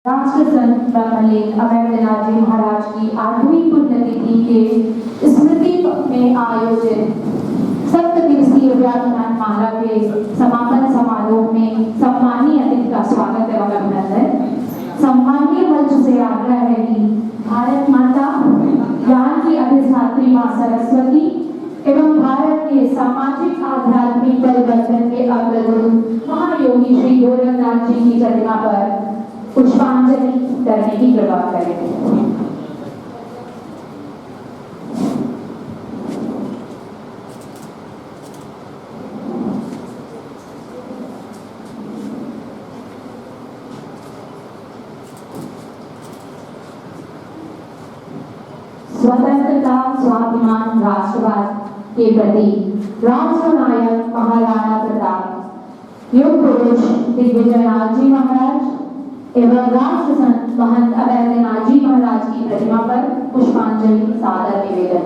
राष्ट्र संत ब्रह्मलीन अभयनाथ जी महाराज की 8वीं पुण्यतिथि के स्मृति में आयोजित 7 दिवसीय व्याख्यान माला के समापन समारोह में सम्मानीय अतिथि का स्वागत एवं अभिनंदन। सम्मानीय मंच से आग्रह है कि भारत माता, ज्ञान की अधिष्ठात्री मां सरस्वती एवं भारत के सामाजिक आध्यात्मिक परिवर्तन के अग्रदूत महायोगी श्री गोरखनाथ जी की प्रतिमा पर पुष्पांजलि करने की कृपा करें। स्वतंत्रता, स्वाभिमान, राष्ट्रवाद के प्रति राष्ट्र नायक महाराणा प्रताप, युग पुरुष दिग्विजयनाथ जी महाराज एवं राष्ट्र संत महंत अभयनाथ जी महाराज की प्रतिमा पर पुष्पांजलि सादर निवेदन।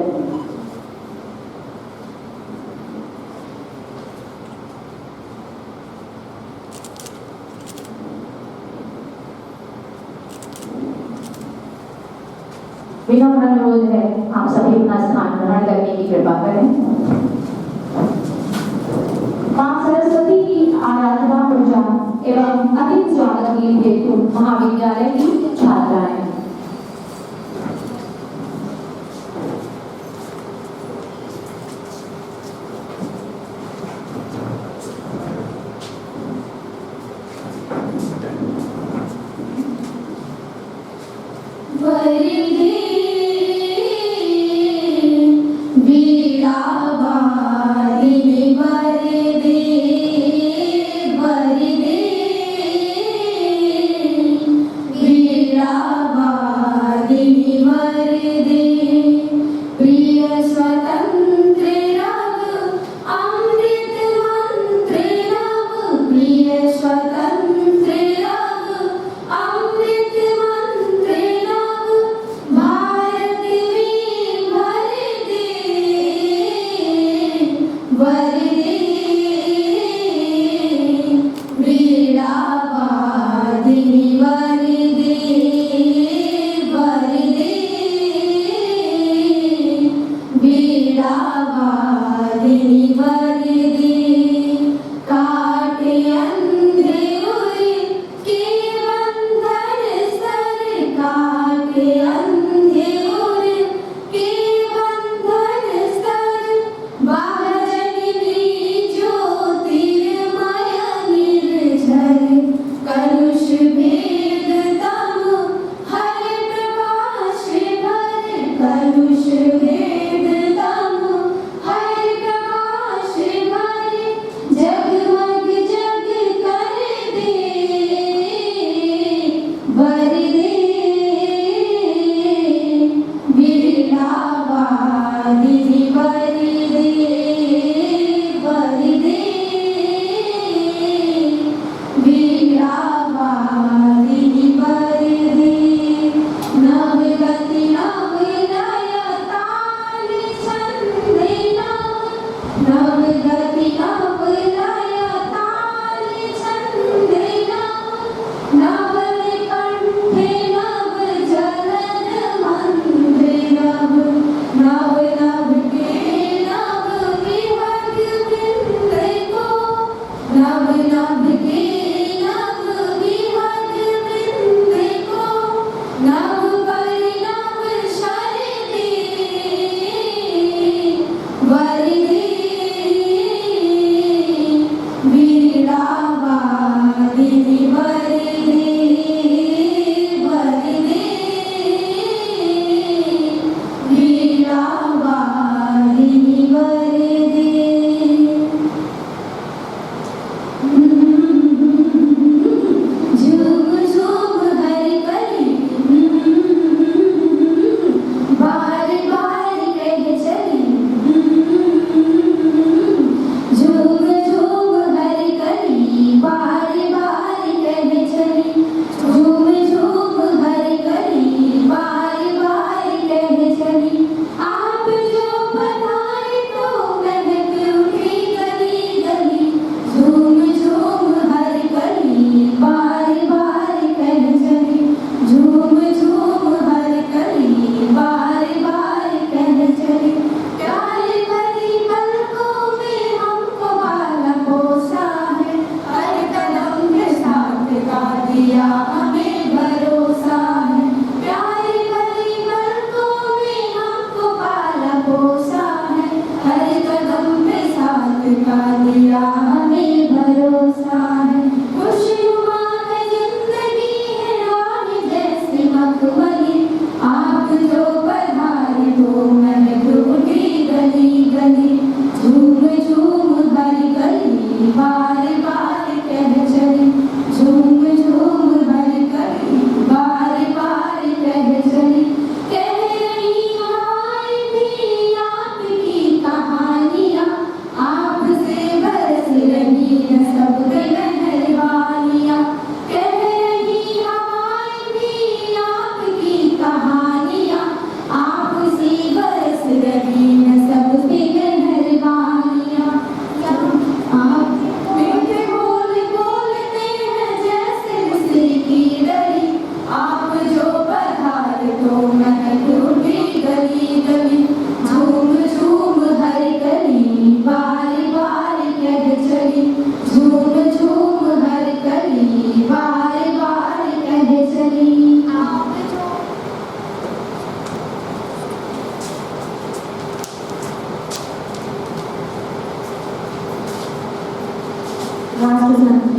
विनम्र अनुरोध है, आप सभी अपना स्थान ग्रहण करने की कृपा करें। मां सरस्वती की आराधना पूजा एवं अधिक स्वागत के हेतु महाविद्यालय की छात्राएं।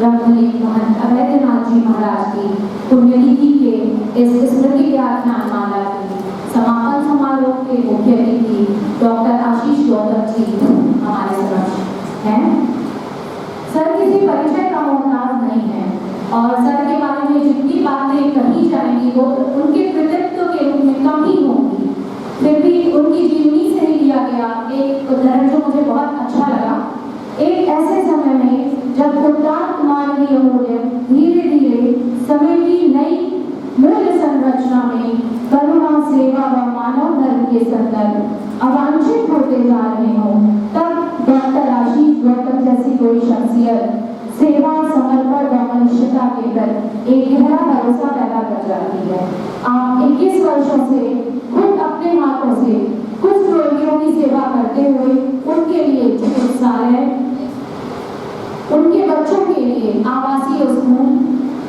ब्रह्मलीन महंत अवैधनाथ जी महाराज की पुण्यतिथि के इस स्मृति व्याख्यान माला की समापन समारोह के मुख्य अतिथि डॉक्टर आशीष गौतम जी हमारे समक्ष हैं। सर किसी परिचय का मोहताज नहीं है और सर के बारे में जितनी बातें कही जाएंगी वो उनके कृतित्व के रूप में कम ही होंगी। फिर भी उनकी जीवनी से ही लिया गया एक उदाहरण जो मुझे बहुत अच्छा लगा। एक ऐसे समय में जब उदात्त मानवीय मूल्य धीरे धीरे समय की नई मूल्य संरचना में करुणा, सेवा व मानव धर्म के संदर्भ अवांछित होते जा रहे हों, तब डॉक्टर आशीष गौतम जैसी कोई शख्सियत सेवा, समर्पण व मनुष्यता के प्रति एक गहरा भरोसा पैदा कर जाती है। आप 21 वर्षों से खुद अपने हाथों से कुछ रोगियों की सेवा करते हुए उनके लिए चिकित्सालय, उनके बच्चों के लिए आवासीय स्कूल,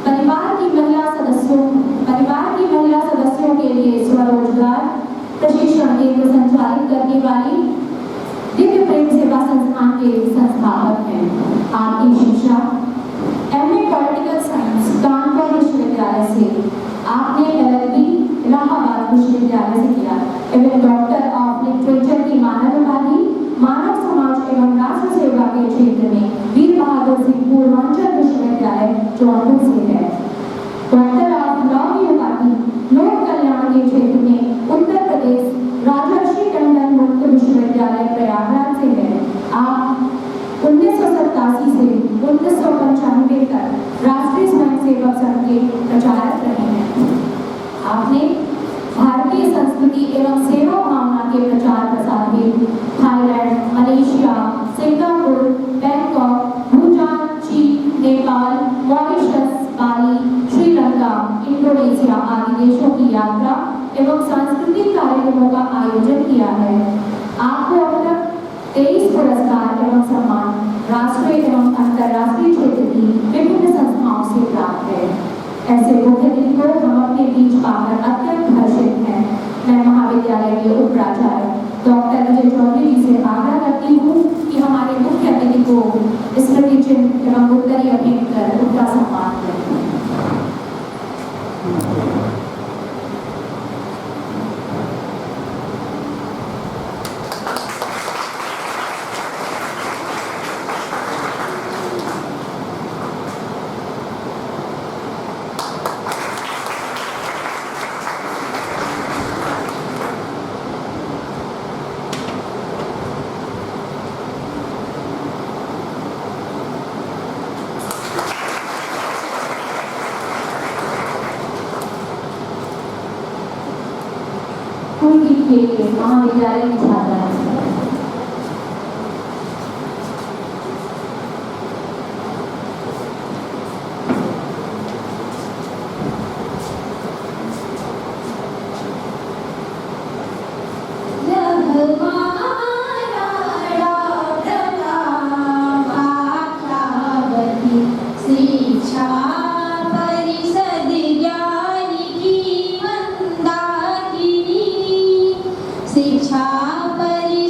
परिवार की महिला सदस्यों के लिए स्वरोजगार प्रशिक्षण केंद्र संचालित करने वाली दिव्य प्रेम सेवा संस्थान के संस्थापक हैं। आपकी शिक्षा MA पॉलिटिकल साइंस कानपुर विश्वविद्यालय से, आपने LLB इलाहाबाद विश्वविद्यालय से किया एवं डॉक्टर ऑफ लिटरेचर की मानव उपाधि मानव समाज एवं राष्ट्र सेवा के क्षेत्र में वीर बहादुर सिंह पूर्वांचल विश्वविद्यालय जौनपुर से है। डॉक्टर ऑफ लॉ की उपाधि लोक कल्याण के क्षेत्र में उत्तर प्रदेश राजर्षि टंडन मुक्त विश्वविद्यालय प्रयागराज से है। आप 1987 से 1995 तक राष्ट्रीय स्वयंसेवक संघ के प्रचारक रहे हैं। आपने भारतीय संस्कृति एवं सेवा भावना के प्रचार प्रसार हेतु Thailand, Malaysia, Singapore, Bangkok, Bhutan, चीन, नेपाल, मॉरिशस, बाली, श्रीलंका, इंडोनेशिया आदि देशों की यात्रा एवं सांस्कृतिक कार्यक्रमों का आयोजन किया है। आपको अब तक 23 पुरस्कार एवं सम्मान राष्ट्रीय एवं अंतर्राष्ट्रीय क्षेत्र की विभिन्न संस्थाओं से प्राप्त है। ऐसे मुख्य अतिथि को हम अपने बीच पाकर अत्यंत हर्षित हैं। मैं महाविद्यालय के उप प्राचार्य डॉक्टर विजय चौधरी जी से आग्रह करती हूँ कि हमारे मुख्य अतिथि को स्मृति चिन्ह एवं उत्तरीय भेंट कर उनका सम्मान करें। के महाविद्यालय में छात्रा है। शिक्षा परिषद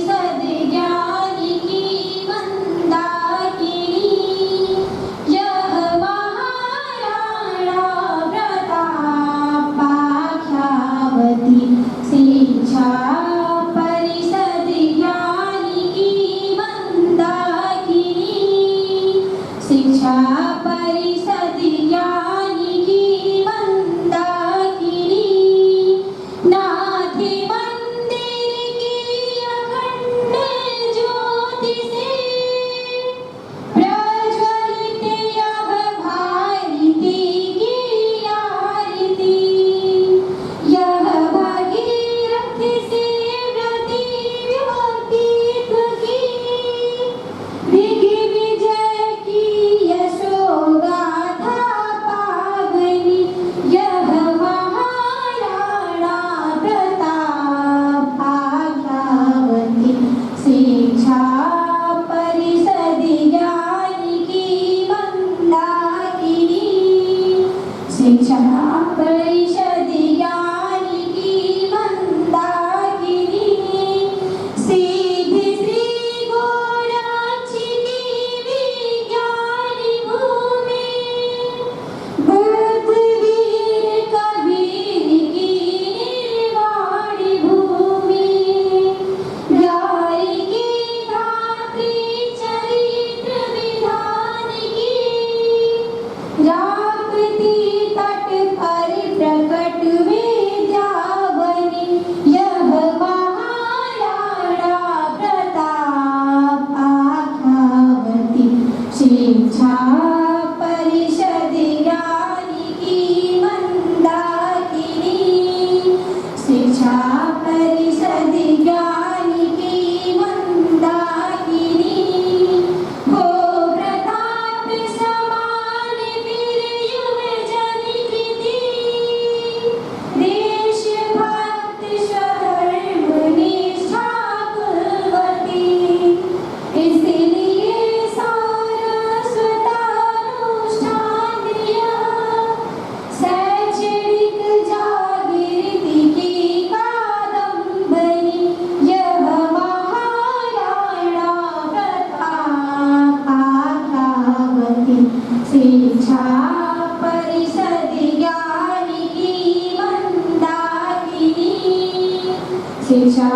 शिक्षा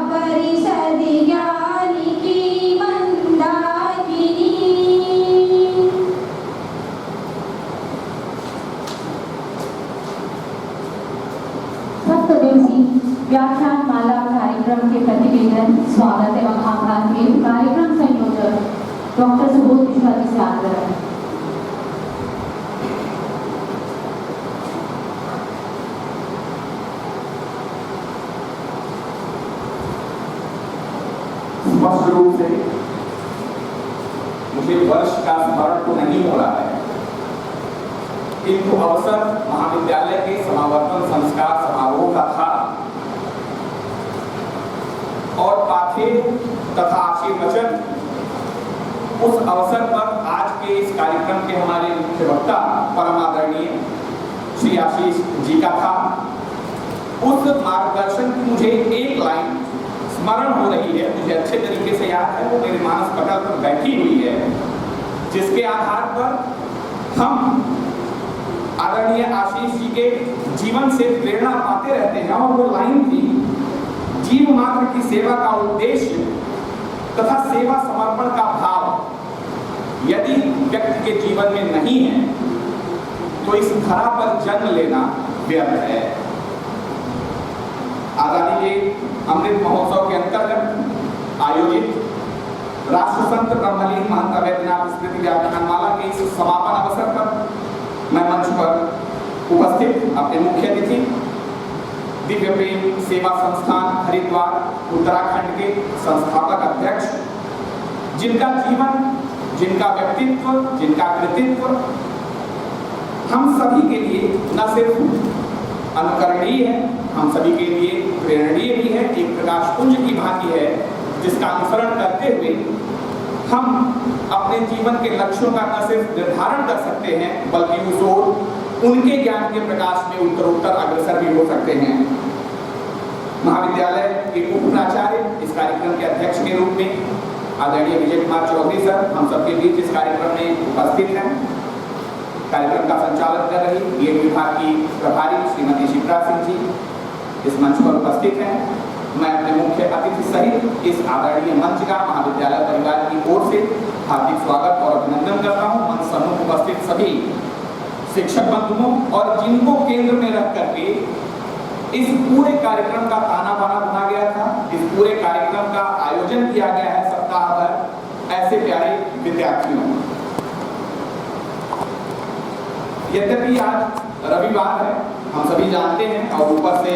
परिषद ज्ञान की मंदाकिनी। सप्तदिवसीय व्याख्यान माला कार्यक्रम के प्रतिवेदन, स्वागत एवं आभार के कार्यक्रम संयोजक डॉक्टर सुबोध मिश्रा जी से आग्रह है। स्पष्ट रूप से मुझे वर्ष का स्मरण तो नहीं हो रहा है, किंतु अवसर महाविद्यालय के समावर्तन संस्कार समारोह का था और पाठ्य तथा आशीर्वचन उस अवसर पर आज के इस कार्यक्रम के हमारे मुख्य वक्ता परम आदरणीय श्री आशीष जी का था। उस मार्गदर्शन की मुझे एक लाइन स्मरण हो रही है, मुझे अच्छे तरीके से याद है, वो मेरे मानस पटल पर बैठी हुई है, जिसके आधार पर हम आदरणीय आशीष जी के जीवन से प्रेरणा पाते रहते हैं। और वो लाइन थी, जीव मात्र की सेवा का उद्देश्य तथा सेवा समर्पण का भाव यदि व्यक्ति के जीवन में नहीं है तो इस धरा पर जन्म लेना व्यर्थ है। आजादी के अमृत महोत्सव के अंतर्गत आयोजित राष्ट्रसंत ब्रह्मलीन महंत अवैधनाथ स्मृति व्याख्यानमाला के इस समापन अवसर पर मैं मंच पर उपस्थित अपने मुख्य अतिथि दिव्य प्रेम सेवा संस्थान हरिद्वार उत्तराखंड के संस्थापक अध्यक्ष, जिनका जीवन, जिनका व्यक्तित्व, जिनका कृतित्व हम सभी के लिए न सिर्फ अनुकरणीय है, हम सभी के लिए प्रेरणीय भी है, एक प्रकाश पुंज की भांति है, जिसका अनुसरण करते हुए हम अपने जीवन के लक्ष्यों का न सिर्फ निर्धारण कर सकते हैं बल्कि उस ओर उनके ज्ञान के प्रकाश में उत्तरोत्तर अग्रसर भी हो सकते हैं। महाविद्यालय के उप प्राचार्य इस कार्यक्रम के अध्यक्ष के रूप में आदरणीय विजय कुमार चौधरी सर हम सबके बीच इस कार्यक्रम में उपस्थित हैं। कार्यक्रम का संचालन कर रही बीएड विभाग की प्रभारी श्रीमती शिप्रा सिंह जी इस मंच पर उपस्थित हैं। मैं अपने मुख्य अतिथि सहित इस आदरणीय मंच का महाविद्यालय परिवार की ओर से हार्दिक स्वागत और अभिनंदन करता हूं। मंच सम्मुख उपस्थित सभी शिक्षक बंधुओं और जिनको केंद्र में रख करके इस पूरे कार्यक्रम का ताना बाना बुना गया था, इस पूरे कार्यक्रम का आयोजन किया गया है सप्ताह भर, ऐसे प्यारे विद्यार्थियों। यद्यपि आज रविवार है, हम सभी जानते हैं और ऊपर से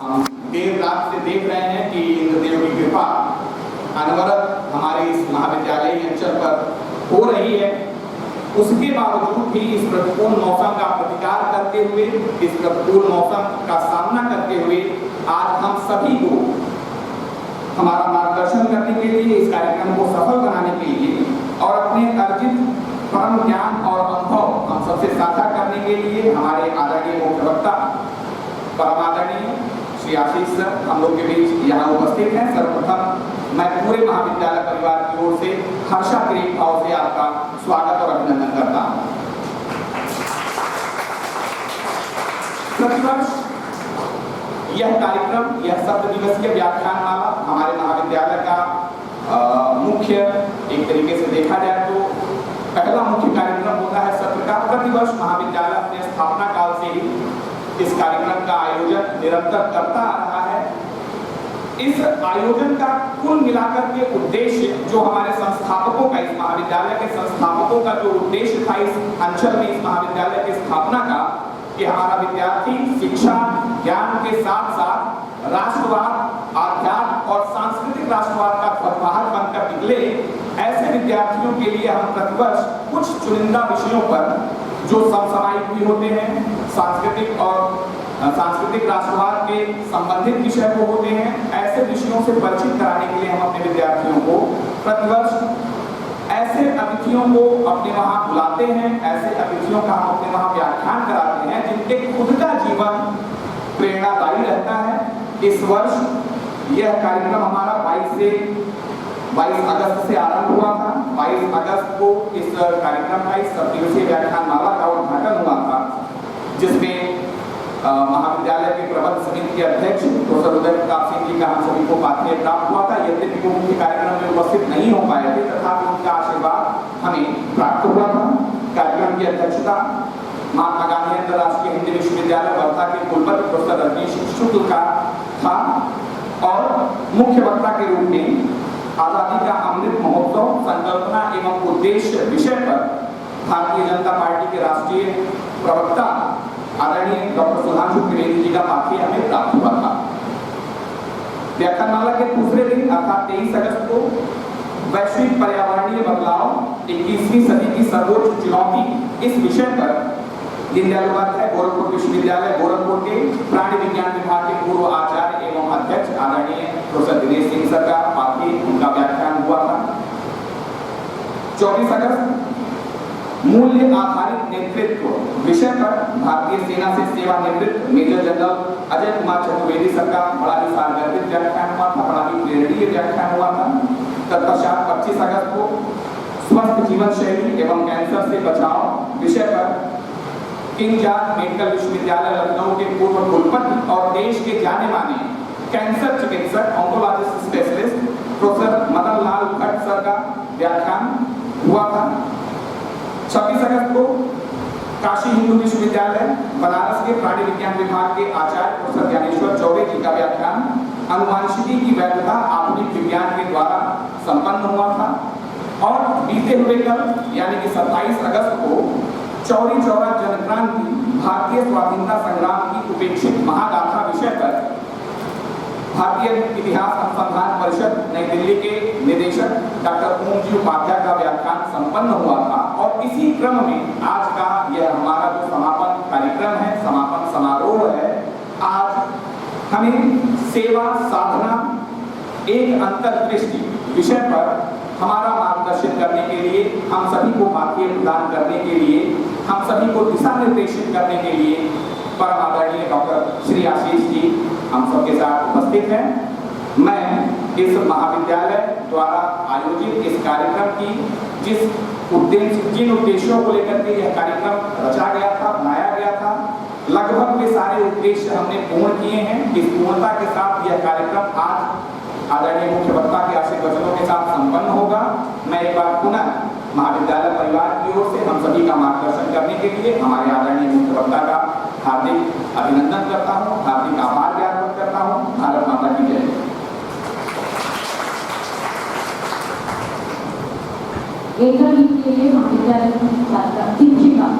हम देर रात से देख रहे हैं कि इंद्रदेव की कृपा अनवरत हमारे इस महाविद्यालय अंचल पर हो रही है। उसके बावजूद भी इस प्रतिकूल मौसम का प्रतिकार करते हुए, इस प्रतिकूल मौसम का सामना करते हुए आज हम सभी को हमारा मार्गदर्शन करने के लिए, इस कार्यक्रम को सफल बनाने के लिए और अपने अर्जित परम ज्ञान और अनुभव हम सबसे साझा करने के लिए हमारे आदरणीय मुख्य वक्ता परम आदरणीय श्री आशीष सर हम लोग के बीच यहाँ उपस्थित हैं। सर्वप्रथम मैं पूरे महाविद्यालय परिवार की ओर से हर्षातिरेक भाव से आपका स्वागत और अभिनंदन करता हूँ। प्रतिवर्ष यह कार्यक्रम, यह सप्त दिवसीय व्याख्यानमाला हमारे महाविद्यालय का मुख्य, एक तरीके से देखा जाए तो पहला मुख्य कार्यक्रम होता है सत्र का। प्रतिवर्ष महाविद्यालय अपने स्थापना काल से ही इस कार्यक्रम का आयोजन निरंतर करता आ रहा है। इस आयोजन का कुल मिलाकर के उद्देश्य जो हमारे संस्थापकों का, इस महाविद्यालय के संस्थापकों का जो उद्देश्य था इस अंचल में, इस महाविद्यालय की स्थापना का, कि हमारा विद्यार्थी शिक्षा ज्ञान के साथ साथ राष्ट्रवाद, आध्यात्म और सांस्कृतिक राष्ट्रवाद का ध्वजवाहक बनकर निकले। ऐसे विद्यार्थियों के लिए हम प्रतिवर्ष कुछ चुनिंदा विषयों पर जो समसामयिक भी होते हैं, सांस्कृतिक राष्ट्रवाद के संबंधित विषय को होते हैं, ऐसे विषयों से परिचित कराने के लिए हम अपने विद्यार्थियों को प्रतिवर्ष ऐसे अतिथियों को अपने वहां बुलाते हैं, ऐसे अतिथियों का हम अपने वहां व्याख्यान कराते हैं जिनके खुद का जीवन प्रेरणादायी रहता है। इस वर्ष यह कार्यक्रम हमारा 22 अगस्त से आरंभ हुआ था। 22 अगस्त को इस कार्यक्रम का, इस सप्त दिवसीय व्याख्यानमाला का उद्घाटन हुआ था, जिसमें महाविद्यालय के प्रबंध समिति के अध्यक्ष प्रोफेसर उदय प्रताप सिंह जी का हम सभी को पाथेय प्राप्त हुआ था। यद्यपि वो मुख्य कार्यक्रम में उपस्थित नहीं हो पाए थे, तथापि उनका आशीर्वाद हमें प्राप्त हुआ था। कार्यक्रम की अध्यक्षता महात्मा गांधी अंतर्राष्ट्रीय हिंदी विश्वविद्यालय वर्धा के कुलपति प्रोफेसर रजनीश शुक्ल का था और मुख्य वक्ता के रूप में आजादी का अमृत महोत्सव संकल्पना एवं उद्देश्य विषय पर भारतीय जनता पार्टी के राष्ट्रीय प्रवक्ता आदरणीय डॉक्टर सुधांशु त्रिवेदी जी का पाथेय हमें प्राप्त हुआ था। व्याख्यानमाला के दूसरे दिन अर्थात 23 अगस्त को वैश्विक पर्यावरणीय बदलाव 21वीं सदी की सर्वोच्च चुनौती इस विषय पर दीनदयाल उपाध्याय गोरखपुर विश्वविद्यालय गोरखपुर के प्राणी विज्ञान विभाग के पूर्व आचार्य एवं अध्यक्ष आदरणीय प्रोफेसर दिनेश सिंह सर का पाथेय उनका व्याख्यान हुआ था। 24 अगस्त मूल्य आधारित नेतृत्व विषय पर भारतीय सेना से सेवानिवृत्त major general Ajay Kumar Chaturvedi sir का बड़ा ही सारगर्भित व्याख्यान हुआ था, बड़ा ही प्रेरणीय व्याख्यान हुआ था। तत्पश्चात 25 अगस्त को स्वस्थ जीवन शैली एवं कैंसर से बचाव विषय पर किंग जॉर्ज मेडिकल विश्वविद्यालय लखनऊ के पूर्व कुलपति और देश के जाने माने कैंसर चिकित्सक oncologist specialist professor Madan Lal Bhatt sir का व्याख्यान हुआ था। 26 अगस्त को काशी हिंदू विश्वविद्यालय बनारस के प्राणी विज्ञान विभाग के आचार्य प्रोफेसर ज्ञानेश्वर चौबे जी का व्याख्यान अनुवांशिकी की वैधता आधुनिक विज्ञान के द्वारा संपन्न हुआ था। और बीते हुए कल यानी कि 27 अगस्त को चौरी चौरा जनक्रांति भारतीय स्वाधीनता संग्राम की उपेक्षित महागाथा विषय पर भारतीय इतिहास अनुसंधान परिषद नई दिल्ली के निदेशक डॉक्टर ओम जी उपाध्याय का व्याख्यान संपन्न हुआ था। और इसी क्रम में आज का यह हमारा जो समापन कार्यक्रम है, समापन समारोह है, आज हमें सेवा साधना एक अंतर्दृष्टि विषय पर हमारा मार्गदर्शन करने के लिए, हम सभी को पाथेय प्रदान करने के लिए, हम सभी को दिशा निर्देशित करने के लिए परम आदरणीय डॉक्टर श्री आशीष जी हम सबके साथ उपस्थित हैं। मैं इस महाविद्यालय द्वारा आयोजित इस कार्यक्रम की जिन उद्देश्यों को लेकर के यह कार्यक्रम रचा गया था, बनाया गया था, लगभग वे सारे उद्देश्य हमने पूर्ण किए हैं। इस पूर्णता के साथ यह कार्यक्रम आज आदरणीय मुख्य वक्ता के आशीर्वचनों के साथ संपन्न होगा। मैं एक बार पुनः महाविद्यालय परिवार की ओर से हम सभी का मार्गदर्शन करने के लिए हमारे आदरणीय मुख्य वक्ता का हार्दिक अभिनंदन करता हूँ, हार्दिक आभार ज्ञापन करता हूँ। भारत माता की जय। के लिए महाविद्यालय की छात्रा दीपिका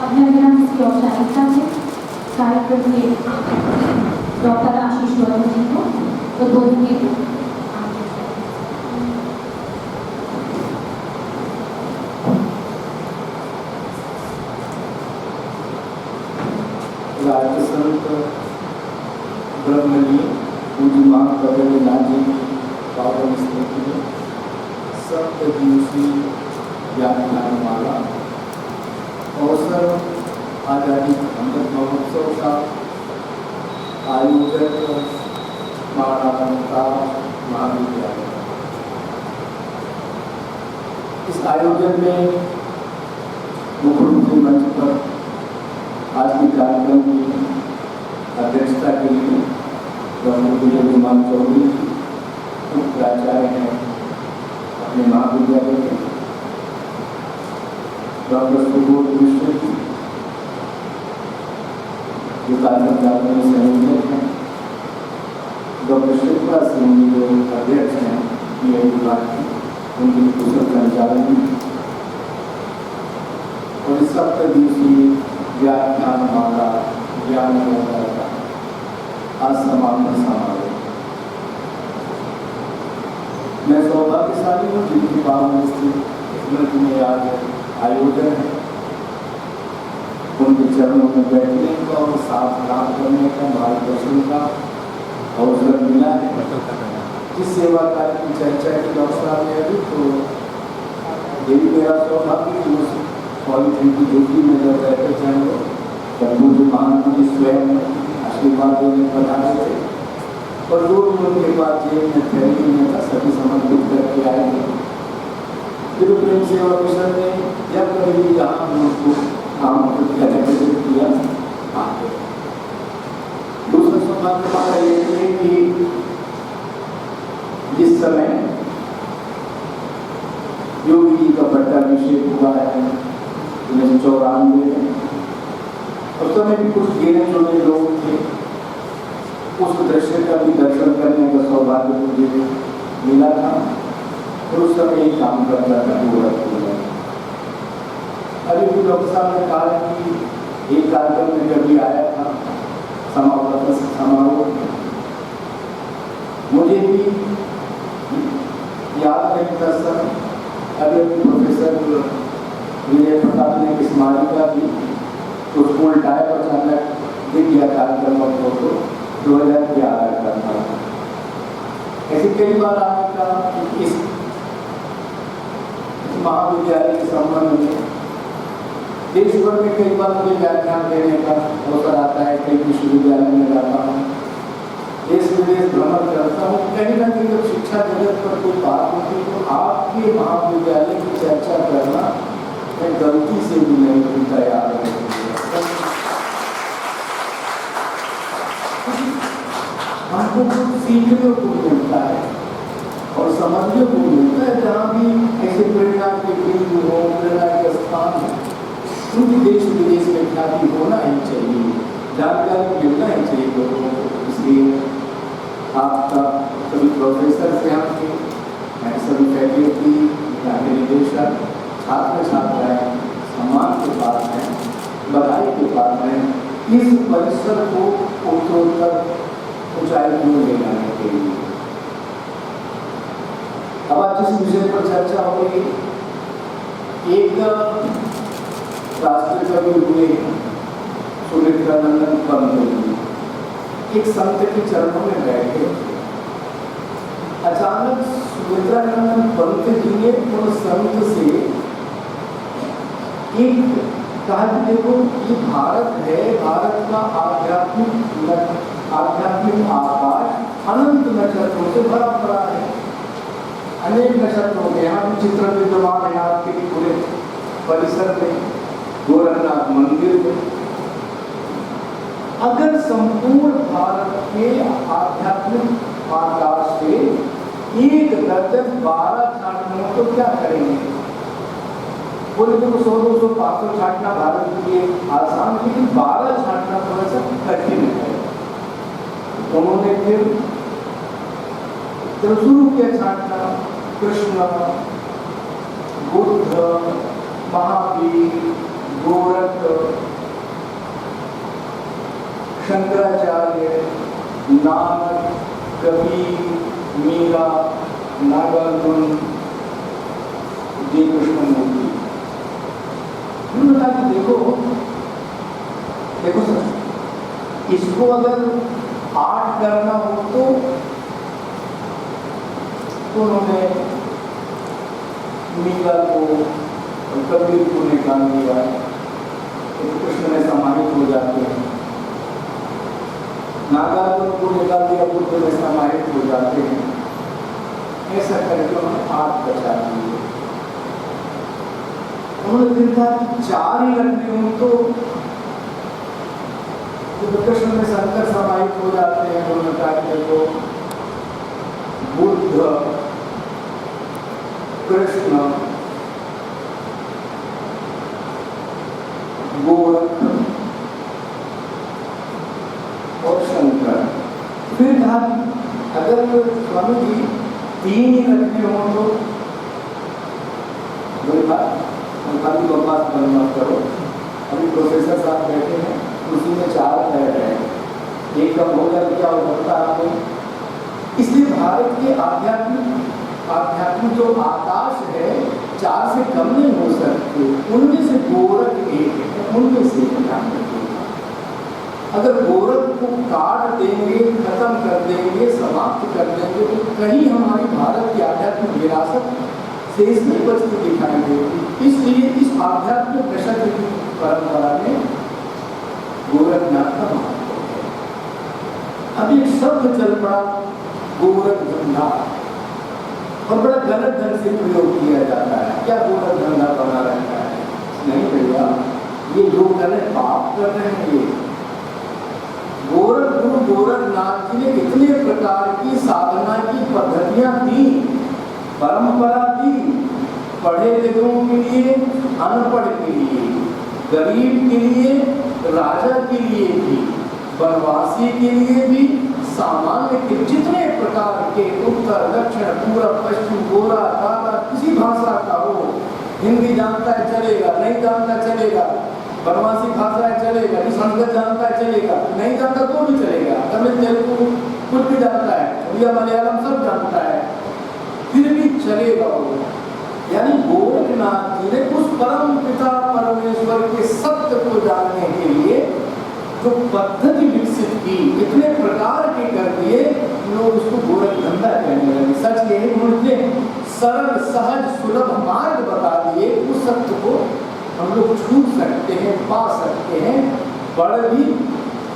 अब मैं बिना किसी औपचारिकता से कार्यक्रम के डॉक्टर आशीष वर्मा जी को उद्बोधन के लिए राजसंत ब्रह्मणी पूज्यमान कबीरनाथ जी की पावन स्मृति में सप्तदिवसीय व्याख्यानमाला अवसर आजादी अमृत महोत्सव का आयोजक महाराणा महाविद्यालय। इस आयोजन में मुख्यमंत्री मंच पर आज के कार्यक्रम की अध्यक्षता के लिए डॉक्टर विमान चौधरी उप प्राचार्य हैं अपने महाविद्यालय के, डॉक्टर सुबोध मिश्र जी जो कार्यक्रम में संयोजक हैं, डॉक्टर शिल्पा सिंह जी जो अध्यक्ष हैं पीआई विभाग की, उनके कुशल संचालन में, और इस सप्तदिवसीय व्याख्यानमाला ज्ञान का आज समापन समारोह। मैं सौभाग्यशाली हूँ जिनकी पावन स्मृति में आज आयोजन है, उनके चरणों में बैठने का और साथ काम करने का, मार्गदर्शन का अवसर मिला है। जिस सेवा कार्य की चर्चा की अवसर में अभी तो यही मेरा सौभाग्य कि उस पॉलिथिन की ड्यूटी में जब बैठे थे लोग तब बुद्धिमान जी स्वयं आशीर्वाद देने पधारे थे और जो भी उनके पास जेब में थैली में था सभी समर्पित करके आए थे। फिर प्रेम सेवा मिशन ने जब कभी जहाँ उनको आमंत्रित किया आते। दूसरा सौभाग्य हमारा ये है कि जिस समय योगी जी का पट्टाभिषेक हुआ है 1994 में, उस समय भी कुछ गिने चुने लोग थे, उस दृश्य का भी दर्शन करने का सौभाग्य मुझे मिला था और उस समय एक काम करता था पूरा। अभी भी डॉक्टर साहब ने कहा कि एक कार्यक्रम में जब भी आया था समापन समारोह, मुझे भी याद नहीं था सर। अभी प्रोफेसर विजय प्रताप ने एक स्मारिका की तो स्कूल टाइप अचानक दिख गया कार्यक्रम और फोटो 2011 का था। ऐसे कई बार आपने कहा कि इस महाविद्यालय के संबंध में देश भर में कई बार मुझे व्याख्यान देने का अवसर आता है, कई विश्वविद्यालय में जाता हूँ, देश विदेश भ्रमण करता हूँ। कहीं ना कहीं जब शिक्षा जगत पर कोई बात होती है तो आपके महाविद्यालय की चर्चा करना मैं गलती से भी नहीं तैयार है। हमको कुछ सीखने को मिलता है और समझने को मिलता है। जहाँ भी ऐसे प्रेरणा के बिंदु हो, प्रेरणा के स्थान है, उनकी देश विदेश में ख्याति होना ही चाहिए, जानकारी मिलना ही चाहिए लोगों को। इसलिए आपका सभी प्रोफेसर से आपके सभी फैकल्टी, निदेशक, छात्र छात्राएं सम्मान के पास हैं, बधाई के पास हैं इस परिसर को उत्तरोत्तर ऊंचाई को ले जाने के लिए। अब आज जिस विषय पर चर्चा होगी, एक राष्ट्रीय कवि हुए सुमित्रानंदन पंत जी एक संत के चरणों में बैठे। अचानक सुमित्रानंदन पंत जी ने उन संत से एक कहा कि देखो ये भारत है, भारत का आध्यात्मिक आकाश अनंत नक्षत्रों से भरा पड़ा है, अनेक नक्षत्रों के यहाँ भी चित्र विद्यमान है आपके पूरे परिसर में, गोरखनाथ मंदिर में। अगर संपूर्ण भारत के आध्यात्मिक आकाश से एक दर्जन 12 छाटना तो क्या करेंगे? बोले तो 100, 200, 500 छाटना भारत के लिए आसान, लेकिन 12 छाटना थोड़ा सा कठिन है। उन्होंने फिर शुरू किया छाटना कृष्ण, बुद्ध, महावीर, गोरख, शंकराचार्य, नानक, कबीर, मीरा, नागार्जुन, जी कृष्णमूर्ति। उन्होंने कहा कि देखो सर, इसको अगर आर्ट करना हो तो उन्होंने मीरा को और कबीर को निकाल दिया, तो कृष्ण में समाहित हो जाते हैं। नागार्जुन को निकाल दिया, बुद्ध में समाहित हो जाते हैं। ऐसा करके उन्होंने आर्ट बचा दी। उन्होंने फिर कहा कि 4 ही रखने हो तो कृष्ण में शंकर समाहित हो जाते हैं। उन्होंने कहा कि देखो, बुद्ध, कृष्ण, गोरख और शंकर। फिर कहा अगर स्वामी जी 3 ही रखने हो तो काफी बकवास मत करो। अभी प्रोफेसर साहब बैठे हैं, उसी में 4 बैठ रहे हैं, एक कम हो जाए क्या होता है। इसलिए भारत के आध्यात्मिक जो आकाश है 4 से कम नहीं हो सकते। उनमें से गोरख एक है, उनमें से ध्यान रखिएगा। अगर गोरख को काट देंगे, खत्म कर देंगे, समाप्त कर देंगे तो कहीं हमारी भारत की आध्यात्मिक विरासत शेष नहीं बचती दिखाई देगी। इसलिए इस आध्यात्मिक दशक की परंपरा में गोरखनाथ का महत्व है। अब एक शब्द चल पड़ा गोरख धंधा, और बड़ा गलत ढंग से प्रयोग किया जाता है। क्या गोरख धंधा बना रहता है? नहीं भैया, ये लोग कर रहे पाप कर रहे हैं। ये गुरु गोरखनाथ जी ने इतने प्रकार की साधना की पद्धतियां दी, परंपरा दी, पढ़े लिखों के लिए, अनपढ़ के लिए, गरीब के लिए, राजा के लिए भी, वनवासी के लिए भी, सामान्य के जितने प्रकार के उत्तर दक्षिण पूर्व पश्चिम गोरा काला किसी भाषा का हो, हिंदी जानता है चलेगा, नहीं जानता चलेगा, वनवासी भाषा है चलेगा, संस्कृत जानता है चलेगा, नहीं जानता तो भी चलेगा, तमिल तेलुगु कुछ भी जानता है, उड़िया मलयालम सब जानता है, फिर भी चलेगा वो। यानी गोरखनाथ जी ने उस परम पिता परमेश्वर के सत्य को जानने के लिए जो पद्धति विकसित की, इतने प्रकार के कर दिए, लोग उसको गोरख धंधा कहने लगे। सच ये उन्होंने सरल सहज सुलभ मार्ग बता दिए, उस सत्य को हम लोग छू सकते हैं, पा सकते हैं। बड़े भी,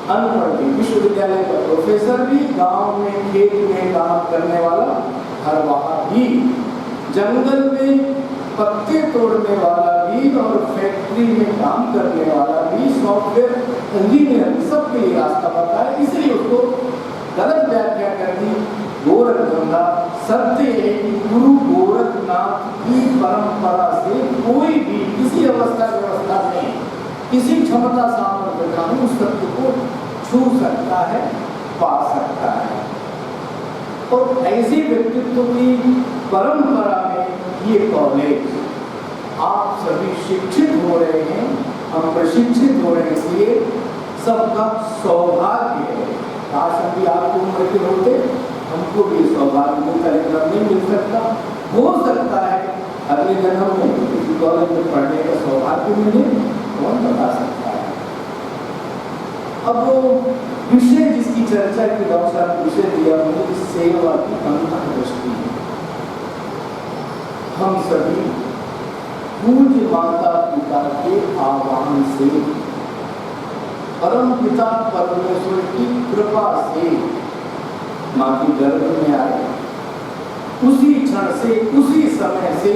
अनपढ़ भी, विश्वविद्यालय का प्रोफेसर भी, गांव में खेत में काम करने वाला हरवाहा भी, जंगल में पत्ते तोड़ने वाला भी और फैक्ट्री में काम करने वाला भी, सॉफ्टवेयर इंजीनियर, सबके लिए रास्ता बताया। इसलिए उसको गलत व्याख्या कर दी गोरख धंधा। सत्य है कि गुरु गोरखनाथ की परंपरा से कोई भी किसी अवस्था व्यवस्था में किसी क्षमता सामर्थ्य का उस सत्य को छू सकता है, पा सकता है। और ऐसे व्यक्तित्व की परंपरा में ये कॉलेज, आप सभी शिक्षित हो रहे हैं, हम प्रशिक्षित हो रहे हैं, इसलिए सबका सौभाग्य है। काश अभी आपको उम्र के होते, हमको भी सौभाग्य मिलता है, नहीं मिल सकता। हो सकता है अगले जन्म में किसी कॉलेज में पढ़ने का सौभाग्य मिले, कौन बता सकता है। अब वो विषय जिसकी चर्चा की डॉक्टर विषय दिया मुझे सेवा की अंतर्दृष्टि। हम सभी पूज्य माता पिता के आह्वान से, परम पिता परमेश्वर की कृपा से माँ की गर्भ में आए, उसी क्षण से, उसी समय से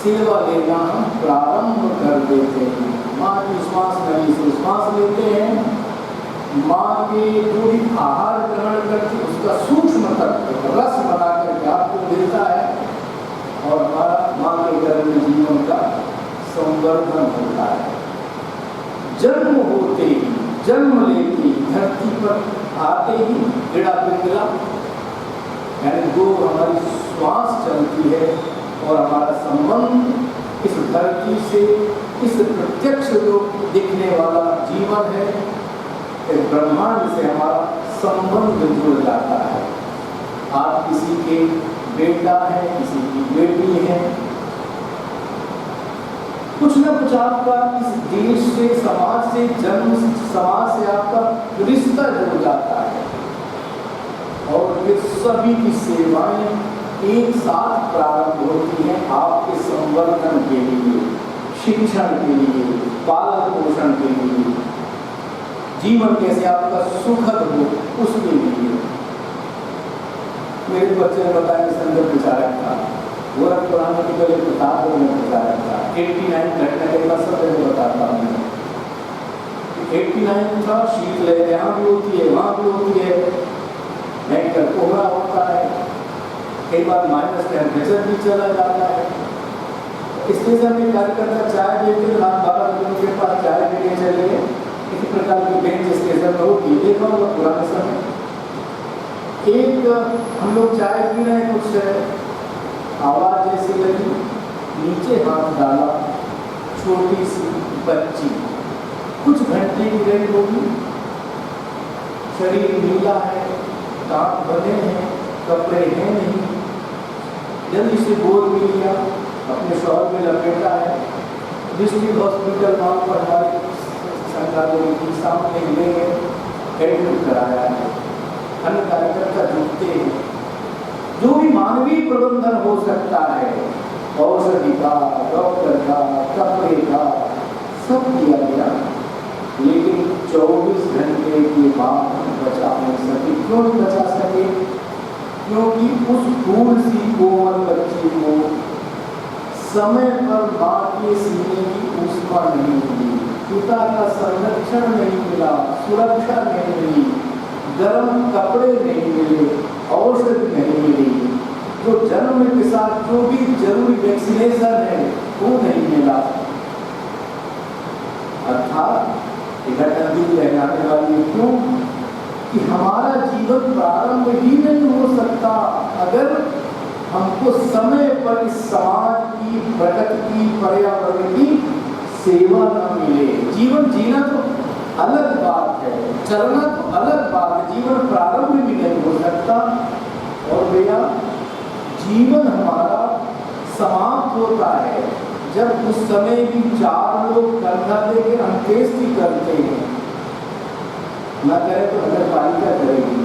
सेवा लेना हम प्रारंभ कर देते हैं। माँ की श्वास नली से श्वास लेते हैं, माँ के जो भी आहार ग्रहण करके उसका सूक्ष्म तत्व रस बना करके आपको देता है, और हमारा माँ के गर्भ में जीवन का संवर्धन होता है। जन्म होते ही, जन्म लेते ही, धरती पर आते ही गिड़ा पिंगला, यानी जो हमारी श्वास चलती है और हमारा संबंध इस धरती से इस प्रत्यक्ष जो दिखने वाला जीवन है, इस ब्रह्मांड से हमारा संबंध जुड़ जाता है। आप किसी के बेटा है, किसी की बेटी है, कुछ न कुछ आपका इस देश से, समाज से, जन्म समाज से आपका रिश्ता जुड़ जाता है और फिर सभी की सेवाएं एक साथ प्रारंभ होती हैं आपके संवर्धन के लिए, शिक्षण के लिए, पालन पोषण के लिए, जीवन कैसे आपका सुखद हो उसके लिए। मेरे बच्चे ने बताया कि संदर्भ विचारक था, गोरखपुराण की पहले प्रताप में विचारक था। 89 घटना के बाद सब जगह बताता हूँ। 89 था, शीतलहर यहाँ भी होती है, वहाँ भी होती है, भयंकर कोहरा होता है, कई बार माइनस टेम्परेचर भी चला जाता है। स्टेशन में कार्यकर्ता चाय लेके रात 12 बजे के पास चाय लेके चले गए। इसी प्रकार की बेंच स्टेशन में होती है, देखा होगा पुराने समय। एक हम लोग चाय पी रहे हैं, कुछ आवाज ऐसी लगी, नीचे हाथ डाला, छोटी सी बच्ची, कुछ घंटे की रही होगी, शरीर नीला है, दांत बने हैं, कपड़े हैं नहीं, जल्दी से गोद में लिया, अपने शौहर में लपेटा है, डिस्ट्रिक्ट हॉस्पिटल वहाँ पर हमारे संचालकों के सामने ले गए, एडमिट कराया है। अन्य कार्यकर्ता जुटते हैं, जो भी मानवीय प्रबंधन हो सकता है, औषधि का, डॉक्टर का, कपड़े का, सब किया गया, लेकिन 24 घंटे के बाद बचा नहीं सके। क्यों नहीं बचा सके? क्योंकि उस फूल सी कोमल बच्ची को समय पर मां के सीने की ऊष्मा नहीं मिली, पिता का संरक्षण नहीं मिला, सुरक्षा नहीं मिली, गर्म कपड़े नहीं मिले, औषधि नहीं मिली, जो जन्म के साथ जो भी जरूरी वैक्सीनेशन है वो नहीं मिला। अर्थात घटना दिल लहराने वाली है। क्यों? कि हमारा जीवन प्रारंभ ही नहीं हो सकता अगर हमको समय पर इस समाज की, प्रकृति की, पर्यावरण की सेवा न मिले। जीवन जीना तो अलग बात है, चलना तो अलग बात है, जीवन प्रारंभ भी नहीं हो सकता। और भैया जीवन हमारा समाप्त होता है जब उस समय भी 4 लोग कंधा देके अंत्येष्टि करते हैं। न करे तो नगर पालिका करेगी,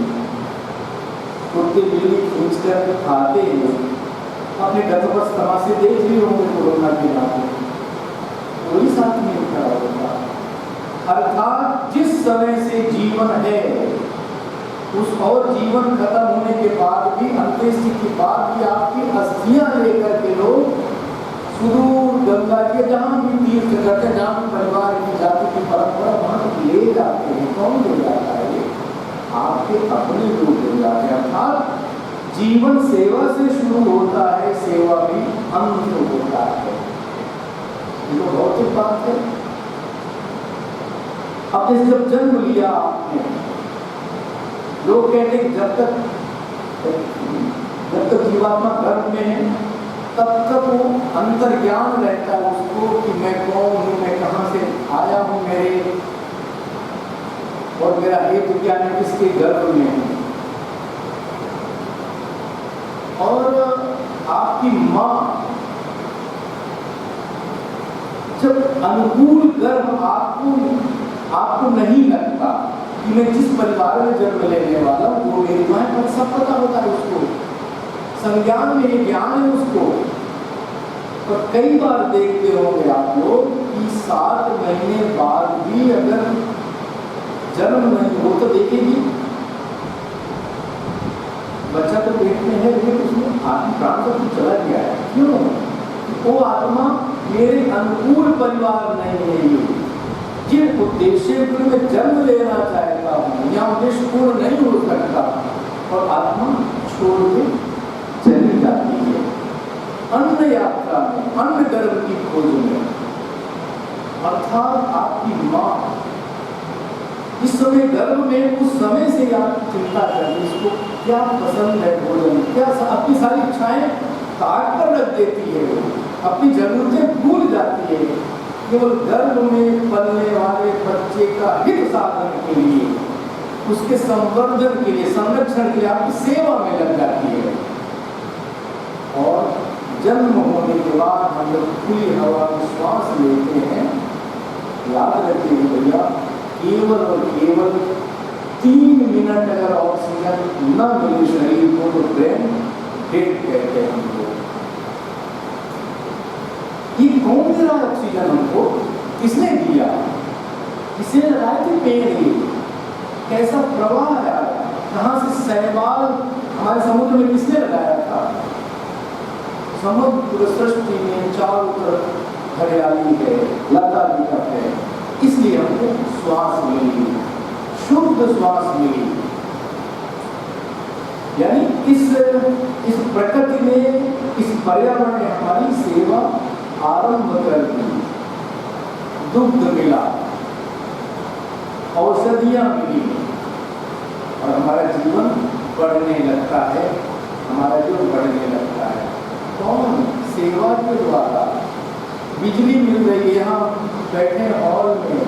कुत्ते बिल्ली खींच कर खाते हैं। अपने गतवर्ष तमाशे देख लिए होंगे कोरोना के नाम, कोई साथ नहीं खड़ा होता। अर्थात जिस समय से जीवन है उस और जीवन खत्म होने के बाद भी, अंत्येष्टि के बाद भी आपकी अस्थियां लेकर के लोग सुदूर गंगा के जहाँ भी तीर्थ करते, जहाँ भी परिवार की जाति की परंपरा वहाँ ले जाते हैं। कौन ले जाता है? आपके अपने लोग ले जाते हैं। अर्थात जीवन सेवा से शुरू होता है, सेवा भी अंत होता है। ये तो भौतिक बात है। अब जब जन्म लिया आपने, लोग कहते हैं जब तक जीवात्मा गर्भ में है तब तक वो अंतर्ज्ञान रहता है उसको कि मैं कौन हूँ, मैं कहाँ से आया हूँ, मेरे और मेरा हेतु क्या है, किसके गर्भ में हूँ। और आपकी माँ जब अनुकूल गर्भ आपको नहीं लगता कि मैं जिस परिवार में जन्म लेने वाला हूँ वो मेरी माँ है, सब पता होता है उसको, संज्ञान में ज्ञान है उसको। और कई बार देखते होंगे आप लोग कि 7 महीने बाद भी अगर जन्म नहीं हो तो देखेगी बच्चा तो पेट में है, लेकिन उसमें आत्मा प्राण तो कुछ चला गया है। क्यों? वो आत्मा मेरे अनुकूल परिवार नहीं है। ये जिन उद्देश्य में जन्म लेना चाहता हूँ या उद्देश्य पूर्ण नहीं हो सकता और आत्मा छोड़ के चली जाती है अन्य यात्रा में, अन्य गर्भ की खोज में। अर्थात आपकी माँ इस समय गर्भ में, उस समय से आप चिंता करते इसको क्या पसंद है भोजन, क्या अपनी सारी इच्छाएं काट कर रख देती है। अपनी जरूरतें भूल जाती है, केवल गर्भ में पलने वाले बच्चे का हित साधन के लिए, उसके संवर्धन के लिए, संरक्षण के लिए आपकी सेवा में लग जाती है। और जन्म होने के बाद हम लोग खुली हवा में श्वास लेते हैं। याद रखिए भैया, केवल और केवल 3 मिनट अगर ऑक्सीजन न मिले शरीर को तो ब्रेन डेड कहते हैं हम लोग। ये कौन दे रहा है ऑक्सीजन हमको? किसने दिया? किसने लगाए थे पेड़? ये कैसा प्रवाह है? कहाँ से शैवाल हमारे समुद्र में किसने लगाया था? समुद्र सृष्टि में चारों तरफ हरियाली है, लता दिखा है, इसलिए हमको श्वास मिली, शुद्ध श्वास मिली। यानी इस प्रकृति में, इस पर्यावरण ने हमारी सेवा आरंभ कर दी। दुग्ध मिला, औषधियां मिली और हमारा जीवन बढ़ने लगता है, हमारा जीवन बढ़ने लगता है। कौन? सेवा के द्वारा। बिजली मिल रही है, यहाँ बैठे हॉल में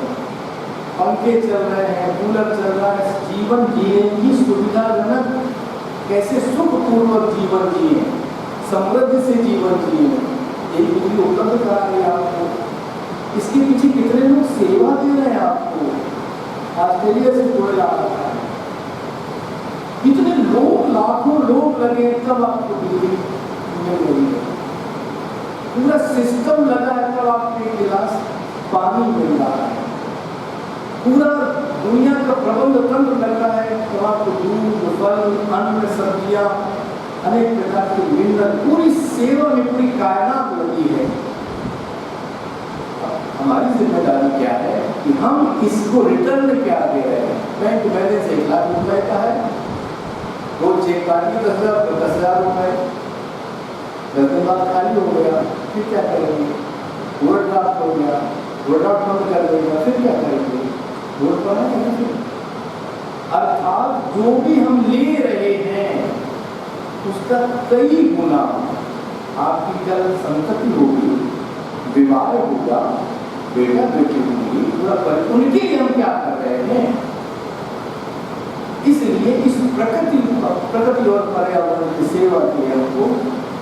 पंखे चल रहे हैं, कूलर चल रहा है, जीवन जीने की सुविधाजनक, कैसे सुखपूर्वक जीवन जिए, समृद्धि से जीवन जिए, यही बिजली उपलब्ध करा रही है आपको। इसके पीछे कितने लोग सेवा दे रहे हैं आपको? ऑस्ट्रेलिया से कोयला आ रहा है, कितने लोग, लाखों लोग लगे तब आपको बिजली मिल रही है। पूरा सिस्टम लगा है तब आपको एक गिलास पानी मिल रहा है। पूरा दुनिया का प्रबंध तंत्र लगा है तब आपको दूध, फल, अन्न, सब्जियां, अनेक प्रकार के मिनरल, पूरी सेवा में पूरी कायनात लगी है। हमारी जिम्मेदारी क्या है कि हम इसको रिटर्न क्या दे रहे हैं? बैंक बैलेंस 1 लाख रुपए का है, रोज चेक काटिए 10,000 रुपए, 10 दिन बाद खाली हो गया, फिर क्या करेंगे? ओवरड्राफ्ट हो गया, ओवरड्राफ्ट बंद कर देगा, फिर क्या करेंगे? वोट बनाएंगे। अर्थात जो भी हम ले रहे हैं उसका कई गुना आपकी जल संतति होगी, विवाह होगा, बेटा बेटी होगी, पूरा उनके लिए हम क्या कर रहे हैं? इसलिए इस प्रकृति और पर्यावरण की सेवा के लिए हमको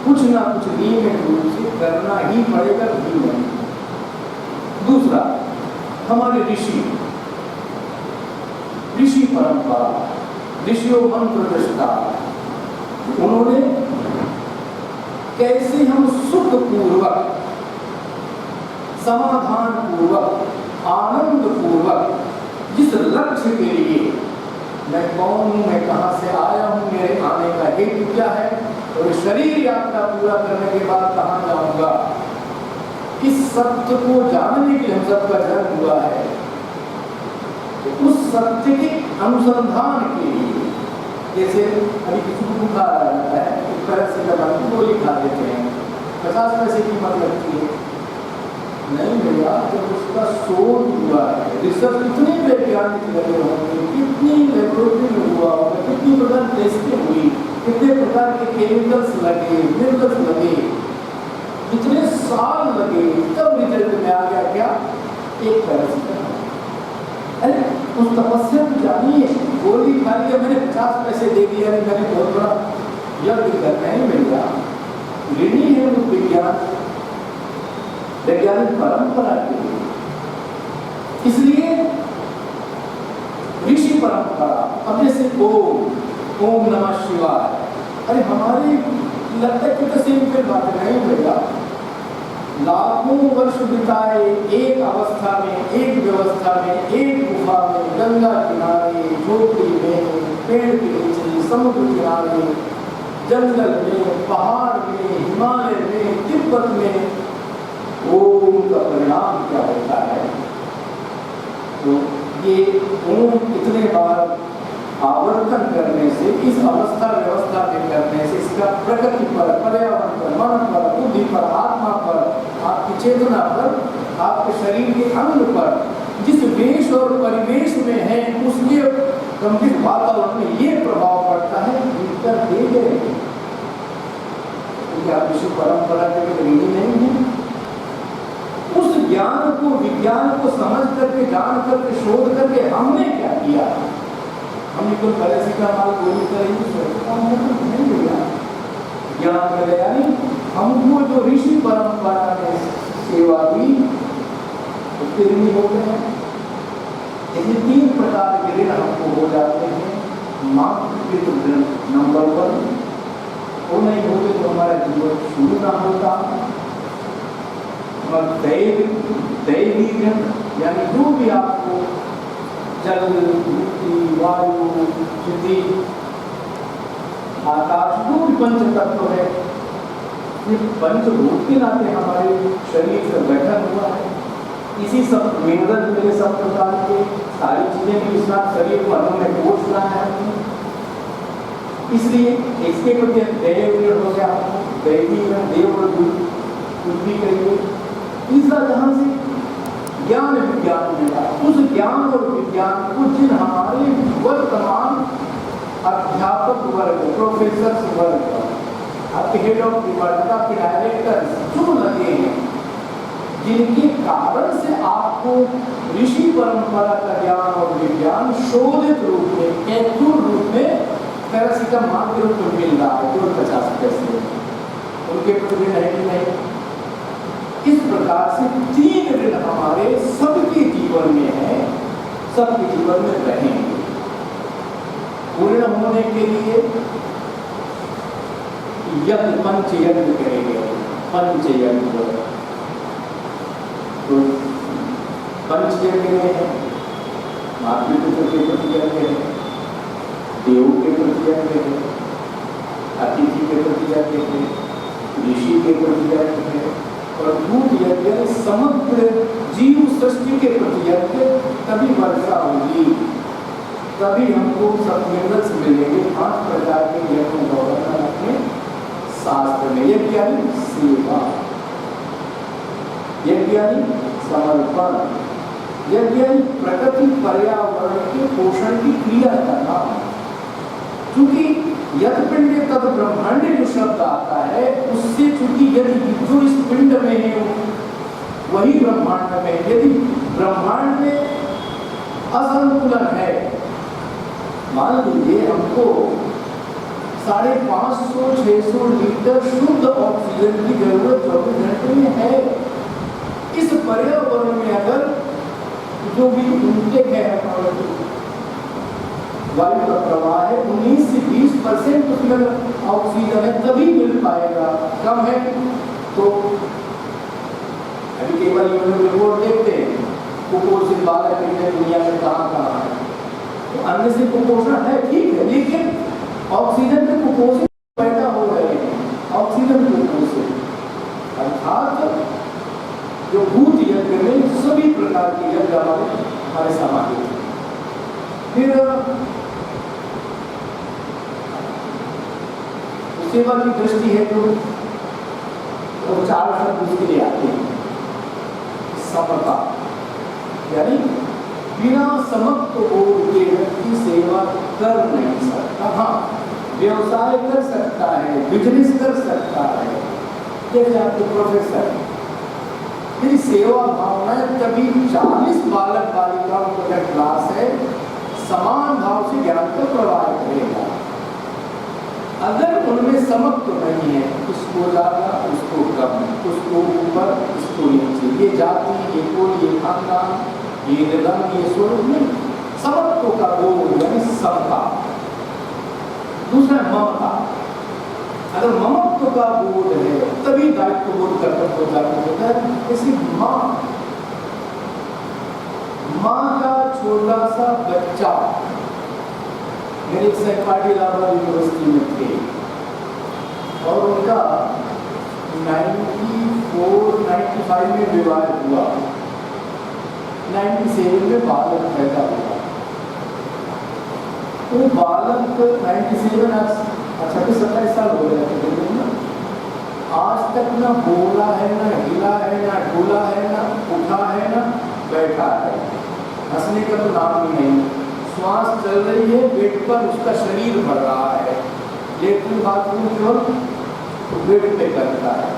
कुछ ना कुछ नियमित रूप से करना ही पड़ेगा। जीवन दूसरा, हमारे ऋषि परंपरा, ऋषियों मंत्र दृष्टा, उन्होंने कैसे हम सुख पूर्वक, समाधान पूर्वक, आनंद पूर्वक, जिस लक्ष्य के लिए मैं कौन हूं, मैं कहां से आया हूं, मेरे आने का हेतु क्या है और शरीर यात्रा पूरा करने के बाद कहां जाऊंगा, इस सत्य को जानने के लिए हम सबका जन्म हुआ है। तो उस सत्य के अनुसंधान के लिए, जैसे अभी किसी को बुखार आ जाता है, एक पैरासिटामोल की गोली खा देते हैं, 50 पैसे की कीमत लगती है। नहीं भैया, जब उसका शोध हुआ है, रिसर्च, कितने वैज्ञानिक लगे होंगे, कितनी लेबोरेटरी में हुआ होगा, कितनी प्रकार टेस्टिंग हुई, कितने प्रकार के केमिकल्स लगे, मिनरल्स लगे, कितने साल लगे, तब रिजल्ट में आ गया क्या? एक पैरासिटामोल। अरे उस तपस्या को जानिए, गोली खा लिया, मैंने 50 पैसे दे दिया, मैंने बहुत बड़ा यज्ञ करना ही मिल गया। ऋणी है वो वैज्ञानिक परंपरा के लिए। इसलिए ऋषि परंपरा, अब जैसे ओम नमः शिवाय, अरे हमारे लगता है कि तो सिंपल बात नहीं भैया, लाखों वर्ष बिताए एक अवस्था में, एक व्यवस्था में, एक गुफा में, गंगा किनारे, झोपड़ी में, पेड़ के नीचे, समुद्र किनारे, जंगल में, पहाड़ में, हिमालय में, तिब्बत में, ओम का परिणाम क्या होता है? तो ये ओम कितने बार आवर्तन करने से, इस अवस्था व्यवस्था में करने से, इसका प्रकृति पर, पर्यावरण पर, मन पर, बुद्धि पर, आत्मा पर, आपकी चेतना पर, आपके शरीर के अंग पर, जिस वेश और परिवेश में है उसके गंभीर वातावरण में ये प्रभाव पड़ता है। क्या आप विश्व परंपरा के ऋणी नहीं है? ज्ञान को, विज्ञान को समझ करके, जान करके, शोध करके हमने क्या किया? हमने कोई पैरासिटामॉल गोली नहीं लिया, ज्ञान में गया नहीं। हमको जो ऋषि परंपरा ने सेवा की उसके ऋणी हो गए हैं। ये 3 प्रकार के ऋण हमको हो जाते हैं। मातृ ऋण नंबर 1, वो नहीं होते तो हमारा जीवन शुरू ना होता। और दैवी ऋण यानी जो भी आपको जल, मिट्टी, वायु, पृथ्वी, आकाश, जो भी पंच तत्व है, ये पंचभूत के नाते हमारे शरीर से गठन हुआ है। इसी सब मिनरल मिले, सब प्रकार के सारी चीजें भी इस शरीर को अन्न में पोषना है। इसलिए इसके प्रति दैव ऋण हो गया, दैवी ऋण, देव और कुछ भी करिए। तीसरा, जहां से ज्ञान विज्ञान मिला, उस ज्ञान और विज्ञान को जिन हमारे वर्तमान अध्यापक वर्ग, प्रोफेसर वर्ग, आपके हेड ऑफ डिपार्टमेंट, आपके डायरेक्टर जो लगे हैं, जिनके कारण से आपको ऋषि परंपरा का ज्ञान और विज्ञान शोधित रूप में, कैप्सूल रूप में, पैरासिटामॉल के रूप में मिल रहा है, 50 पैसे, उनके प्रति है कि नहीं? इस प्रकार से 3 ऋण हमारे सबके जीवन में है, सबके जीवन में रहेंगे। पूर्ण होने के लिए यज्ञ, पंच यज्ञ करेंगे, पंच यज्ञ। तो पंच यज्ञ में है मातृपितृ के प्रति यज्ञ है, देव के प्रति यज्ञ है, अतिथि के प्रति यज्ञ है, ऋषि के प्रति यज्ञ है, और भूत यज्ञ समग्र जीव सृष्टि के प्रति यज्ञ। तभी वर्षा होगी, तभी हमको सब मिनरल्स मिलेंगे। 5 प्रकार के यज्ञों का वर्णन अपने शास्त्र में। यज्ञ यानी सेवा, यज्ञ यानी समर्पण, यज्ञ यानी प्रकृति पर्यावरण के पोषण की क्रिया करना। क्योंकि यद पिंड तद ब्रह्मांड जो शब्द आता है, उससे चूंकि यदि जो इस पिंड में है वही ब्रह्मांड में, यदि ब्रह्मांड में असंतुलन है, मान लीजिए हमको 550-600 लीटर शुद्ध ऑक्सीजन की जरूरत 24 घंटे में है। इस पर्यावरण में अगर जो भी इंटेक है, वायु का प्रवाह है, 19 से 20% उसमें ऑक्सीजन है, तभी मिल पाएगा। कम है तो अभी केवल रिपोर्ट देखते हैं कुपोषित बालक दुनिया में कहाँ है, तो अन्न से कुपोषण है, ठीक है, लेकिन ऑक्सीजन के कुपोषित पैदा हो रहे हैं, ऑक्सीजन कुपोषित। अर्थात जो भूत यज्ञ में सभी प्रकार के यज्ञ हमारे समाहित हैं। फिर सेवा की दृष्टि है तो 4 शब्द उसके लिए आते हैं। समता यानी बिना समत्व बोध के व्यक्ति सेवा कर नहीं सकता। हाँ, व्यवसाय कर सकता है, बिजनेस कर सकता है, जैसे आपके प्रोफेसर, यदि सेवा भावना है तभी 40 बालक बालिकाओं को जब क्लास है, समान भाव से ज्ञान का प्रवाह करेगा। अगर उनमें समत्व नहीं है, उसको ज्यादा, उसको कम, उसको ऊपर, उसको नीचे, ये जाति, ये कुल, ये खानदान, ये निधन, ये स्वरूप में समत्व का बोध यानी समता। दूसरा ममता, अगर ममत्व का बोध है तभी दायित्व बोध कर्तव्य जागृत होता है। जैसे माँ का छोटा सा बच्चा, मेरे एक सहपाठी इलाहाबाद यूनिवर्सिटी में थे और उनका 94-95 में विवाह हुआ, 97 में बालक पैदा हुआ। वो बालक 97 26-27 साल हो गए ना, आज तक ना बोला है, ना हिला है, ना डोला है, ना उठा है, ना बैठा है। हंसने का तो नाम ही नहीं। श्वास चल रही है, बेड पर उसका शरीर बढ़ रहा है, लेकिन बाथरूम केवल बेड पे करता है।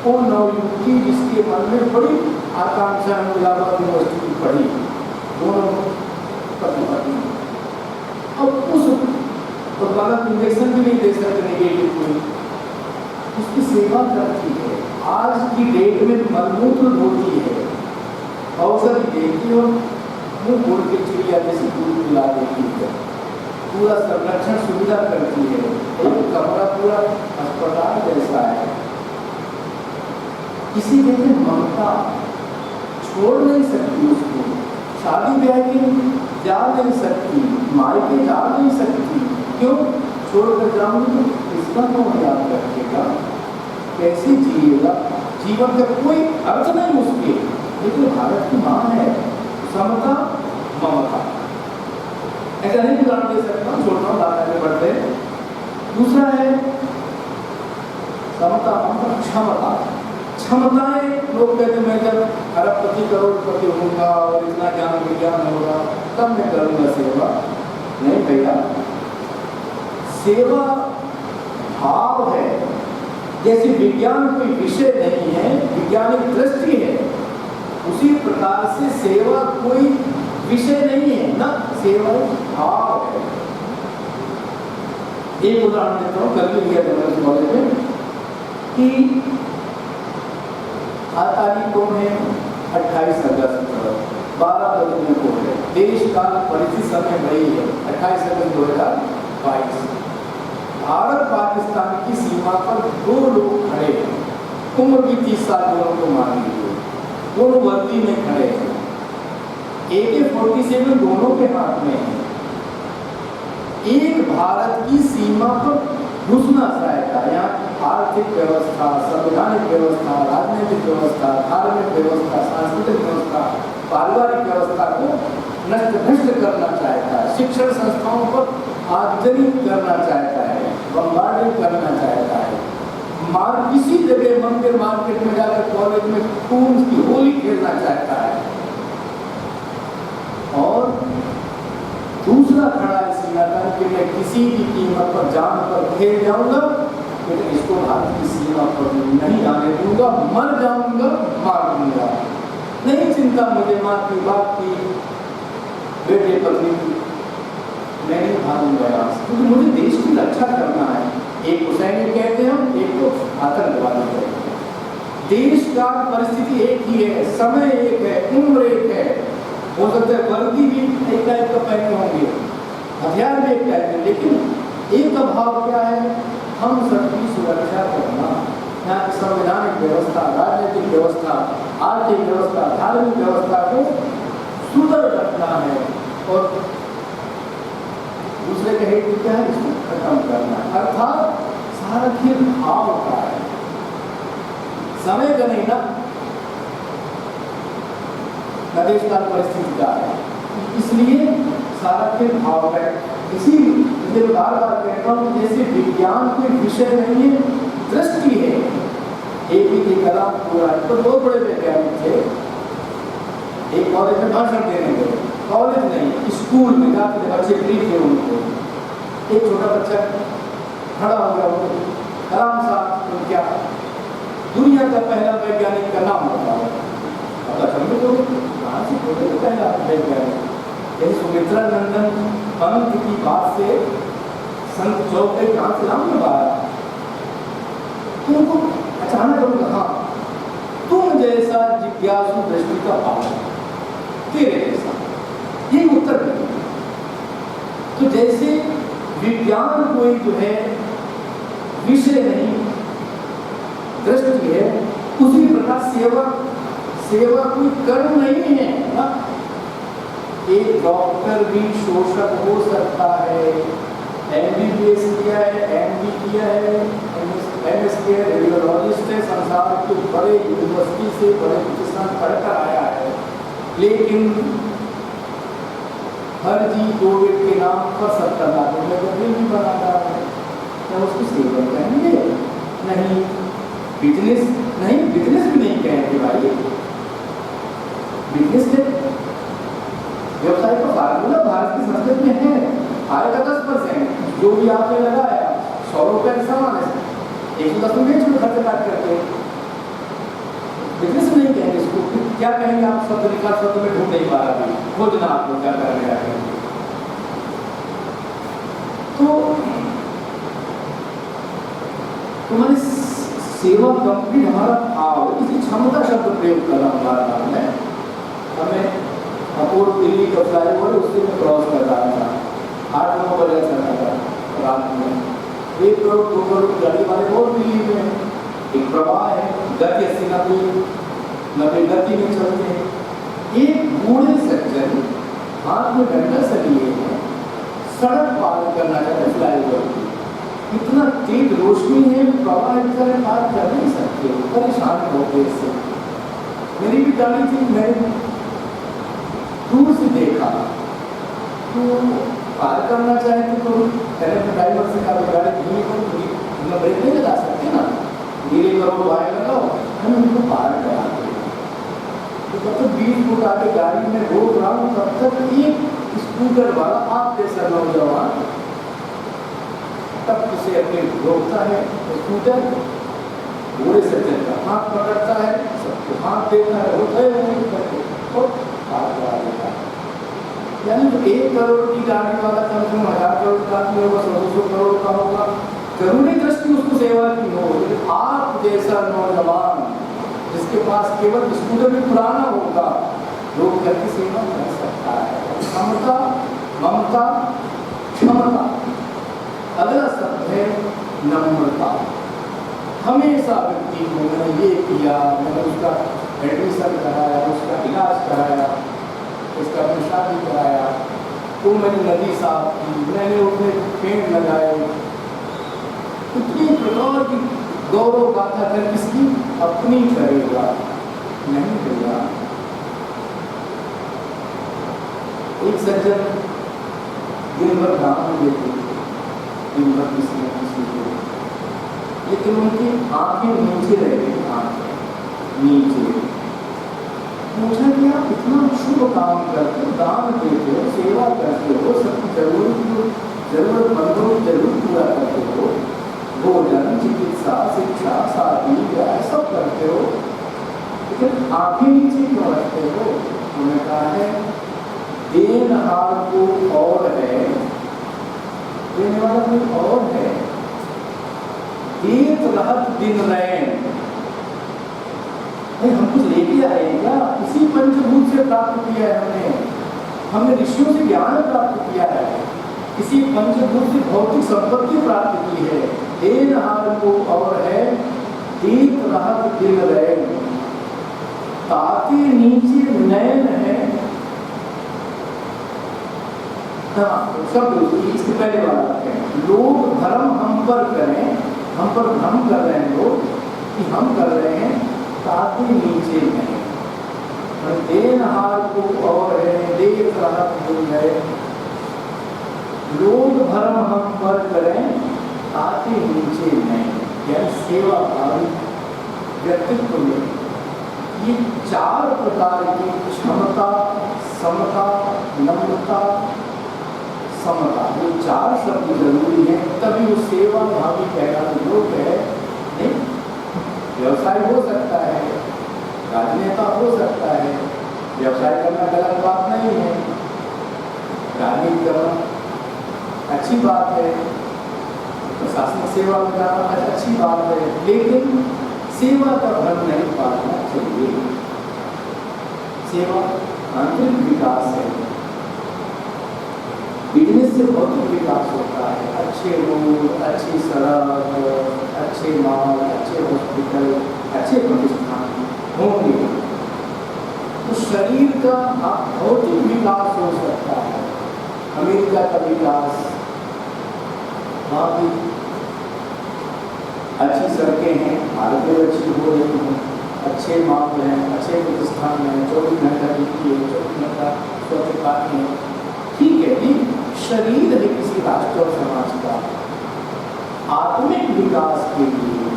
वो नवयुवती जिसके मन में बड़ी आकांक्षा है इलाहाबाद यूनिवर्सिटी की पढ़ी, दोनों पति पत्नी, अब उस गलत इंजेक्शन भी नहीं दे सकते नेगेटिव कोई, उसकी सेवा करती है। आज की डेट में मलमूत्र धोती है, अवसर देती और मुंह बोल के चिड़िया जैसी दूध पिला देती है, पूरा संरक्षण सुविधा करती है, एक कमरा पूरा अस्पताल जैसा है। किसी कहते ममता छोड़ नहीं सकती उसको, शादी ब्याह के जा नहीं सकती, मायके जा नहीं सकती, क्यों छोड़कर जाऊंगी तो इसका कौन याद रखेगा, कैसे जिएगा, जीवन का कोई अर्थ नहीं उसके। लेकिन भारत की माँ है समता ममता, ऐसा नहीं उदाहरण दे सकता, छोड़ रहा हूँ बात आगे बढ़ते। दूसरा है समता ममता क्षमता, क्षमताएं लोग कहते मैं जब अरबपति करोड़पति होऊंगा और इतना ज्ञान विज्ञान होगा तब मैं करूंगा सेवा। नहीं भैया, सेवा भाव है, जैसे विज्ञान कोई विषय नहीं है, वैज्ञानिक दृष्टि है, उसी प्रकार से सेवा कोई विषय नहीं है ना, सेवा भाव है। एक उदाहरण देता हूँ, कल भी लिया था कॉलेज में कि 8 तारीख को है 28 अगस्त 12 बजे को है, देश का परिस्थिति समय वही है 28 अगस्त 2022। भारत पाकिस्तान की सीमा पर 2 लोग खड़े हैं, उम्र भी 30 साल दोनों को मान लीजिए, दोनों वर्दी में खड़े हैं, AK-47 दोनों के हाथ में है। एक भारत की सीमा पर घुसना चाहेगा, यहाँ आर्थिक व्यवस्था, संवैधानिक व्यवस्था, राजनीतिक व्यवस्था, धार्मिक व्यवस्था, सांस्कृतिक व्यवस्था, पारिवारिक व्यवस्था को नष्ट भ्रष्ट करना चाहता है, शिक्षण संस्थाओं पर आगजनी करना चाहता है, बम्बार्डिंग करना चाहता है, किसी जगह मंदिर मार्केट में जाकर कॉलेज में खून की होली खेलना चाहता है। और दूसरा खड़ा है सीनातन कि मैं किसी भी कीमत पर जान पर खेल जाऊंगा, लेकिन इसको भारत की सीमा पर नहीं आने दूंगा, मर जाऊंगा, मार दूंगा, नहीं चिंता मुझे माँ की, बाप की, बेटे पत्नी की, मैं नहीं भागूंगा यहाँ से, क्योंकि मुझे देश की रक्षा करना है। एक को सैनिक कहते हैं, एक को आतंकवादी कहते हैं। देश का परिस्थिति एक ही है, समय एक है, उम्र एक है, हो सकता है वर्दी भी एक टाइप का पहने होंगे, हथियार भी एक टाइप के, लेकिन एक का भाव क्या है, हम सबकी सुरक्षा करना, यहाँ की संवैधानिक व्यवस्था, राजनीतिक व्यवस्था, आर्थिक व्यवस्था, धार्मिक व्यवस्था को सुदृढ़ रखना है और दूसरे का हेतु क्या है, इसको खत्म करना है। अर्थात सारा खेल भाव का है, समय का नहीं ना, देश काल परिस्थिति का है, इसलिए सारा खेल भाव है। इसीलिए बार बार कहता हूँ, जैसे विज्ञान कोई विषय नहीं है, दृष्टि है। APJ कलाम पूरा तो 2 बड़े वैज्ञानिक थे, एक कॉलेज में भाषण देने गए, कॉलेज नहीं स्कूल में जाते बच्चे प्रीत थे उनको, एक छोटा बच्चा खड़ा हो गया, कलाम साहब तो क्या दुनिया का पहला वैज्ञानिक का नाम बताओ, कहाँ से बोले पहला वैज्ञानिक, जैसे सुमित्रा नंदन पंत की बात से संत चौक कहाँ से नाम लगाया, तुमको अचानक उन्होंने कहा तुम जैसा जिज्ञासु दृष्टि का भाव तेरे जैसा, ये उत्तर है। तो जैसे विज्ञान कोई जो है विषय नहीं, दृष्टि है, उसी प्रकार सेवा कोई कर्म नहीं है ना। एक डॉक्टर भी शोषक हो सकता है, MBBS किया है, MD किया है, MS किया, रेडियोलॉजिस्ट है, संसार के बड़े यूनिवर्सिटी से बड़े प्रतिष्ठान पढ़कर आया है, लेकिन हर जी कोविड के नाम पर 70 लाख रुपए का बिल भी बना रहा है, क्या उसकी सेवा कहेंगे? नहीं। बिजनेस नहीं, बिजनेस भी नहीं कहेंगे भाई, बिजनेस के व्यवसाय का फार्मूला भारत की संस्कृति में है, आएगा 10%, जो भी आपने लगाया 100 रुपए का सामान है, 110 में बेच में खर्च काट करके, क्या कहेंगे आप? शब्द लिखा शब्द में ढूंढ नहीं पा रहा अभी, खोजना आपको क्या कर रहे हैं। तो मैंने सेवा कंप्लीट हमारा भाव, इसी क्षमता शब्द प्रयोग कर रहा हूँ बार-बार मैं। हमें अपूर्व दिल्ली का फ्लाईओवर उससे मैं क्रॉस कर रहा था, 8-9 बजे चला था रात में। 1 करोड़ 2 करोड़ गाड़ी वाले और दिल्ली में एक प्रवाह है, गति 80-90 गति में चलते हैं। एक बूढ़े सज्जन हाथ में डंडा से लिए हैं, सड़क पार करना चाहते फ्लाईओवर की। इतना तेज रोशनी है, प्रवाह इस तरह पार कर नहीं सकते, परेशान हो गए इससे। मेरी भी गाड़ी थी, मैंने दूर से देखा तो पार करना चाहे तो पहले ड्राइवर से कहा गाड़ी धीमी करो, मतलब ब्रेक नहीं लगा सकते ना, धीरे करो बाएं लगाओ, हम उनको पार करा दें। तो तब तक 20 फुट आगे गाड़ी में रोक रहा हूँ, तब तक एक स्कूटर वाला आप जैसा नौजवान तब उसे अपने रोकता है, स्कूटर बूढ़े सज्जन का हाथ पकड़ता है, सबको हाथ देता है, उठे और पार करा देता है। यानी तो 1 करोड़ की गाड़ी वाला कम से कम 1000 करोड़ का आदमी होगा, 100-200 करोड़ का होगा, जरूरी दृष्टि उसको सेवा की हो। लेकिन आप जैसा नौजवान जिसके पास केवल स्कूटर भी पुराना होगा, लोग करके सेवा कर सकता है। क्षमता, ममता, क्षमता। अगला शब्द है नम्रता। हमेशा व्यक्ति को मैंने ये किया, मैंने उसका एडमिशन कराया, उसका इलाज कराया, उसका अपनी शादी कराया, तो मैंने नदी साफ की, मैंने उसमें पेड़ लगाए। इतनी प्रकार की गौरव गाथा कर किसकी अपनी करेगा नहीं करेगा। एक सज्जन दिन भर दान देते, दिन भर किसी न किसी को, लेकिन उनकी आंखें नीचे रह गई, आंखें नीचे। पूछा कि आप इतना शुभ काम करते हो, दान देते हो, सेवा करते हो, सबकी जरूरतमंदों की जरूरत पूरा करते हो, भोजन, चिकित्सा, शिक्षा, शादी, ब्याह सब करते हो, लेकिन आंखें नीचे क्यों रखते हो? उन्होंने कहा है देनहार को और है, देने वाला कोई और है। देत रहत दिन रैन, हम कुछ लेके आए क्या? इसी पंचभूत से प्राप्त किया है हमने ऋषियों से ज्ञान प्राप्त किया है, इसी पंचभूत से भौतिक संपत्ति प्राप्त की है। देनहार को और है, देत रहत दिन रैन, ताते नीचे नयन है। शब्द इसके पहले वाला है, लोग धर्म हम पर करें, हम पर भ्रम कर रहे हैं लोग कि हम कर रहे हैं, ताते नीचे नहीं। देनहार को और है, देत रहत दिन रैन, लोग भरम हम पर करें, ताते नीचे नहीं। यह सेवा भावी व्यक्तित्व में ये 4 प्रकार की क्षमता, समता, नम्रता, समता, ये 4 शब्द जरूरी हैं, तभी वो सेवा भावी कहलाने योग्य है। नहीं, व्यवसाय हो सकता है, राजनेता हो सकता है, व्यवसाय करना गलत बात नहीं है, राजनीति करना अच्छी बात है, प्रशासनिक सेवा में जाना अच्छी बात है, लेकिन सेवा का भ्रम नहीं पालना चाहिए। सेवा आंतरिक विकास है, बिजनेस से भौतिक विकास होता है। अच्छे रोड, अच्छी सड़क, अच्छे माल, अच्छे हॉस्पिटल, अच्छे प्रतिष्ठान होंगे तो शरीर का भौतिक विकास हो सकता है। अमेरिका का विकास, वहाँ भी अच्छी सड़कें हैं, भारत में अच्छी हो रही हैं, अच्छे माल हैं, अच्छे प्रतिष्ठान हैं, 24 घंटा बिजली है, 24 घंटा स्वच्छ पानी है। ठीक है, ये शरीर है किसी राष्ट्र और समाज का। आत्मिक विकास के लिए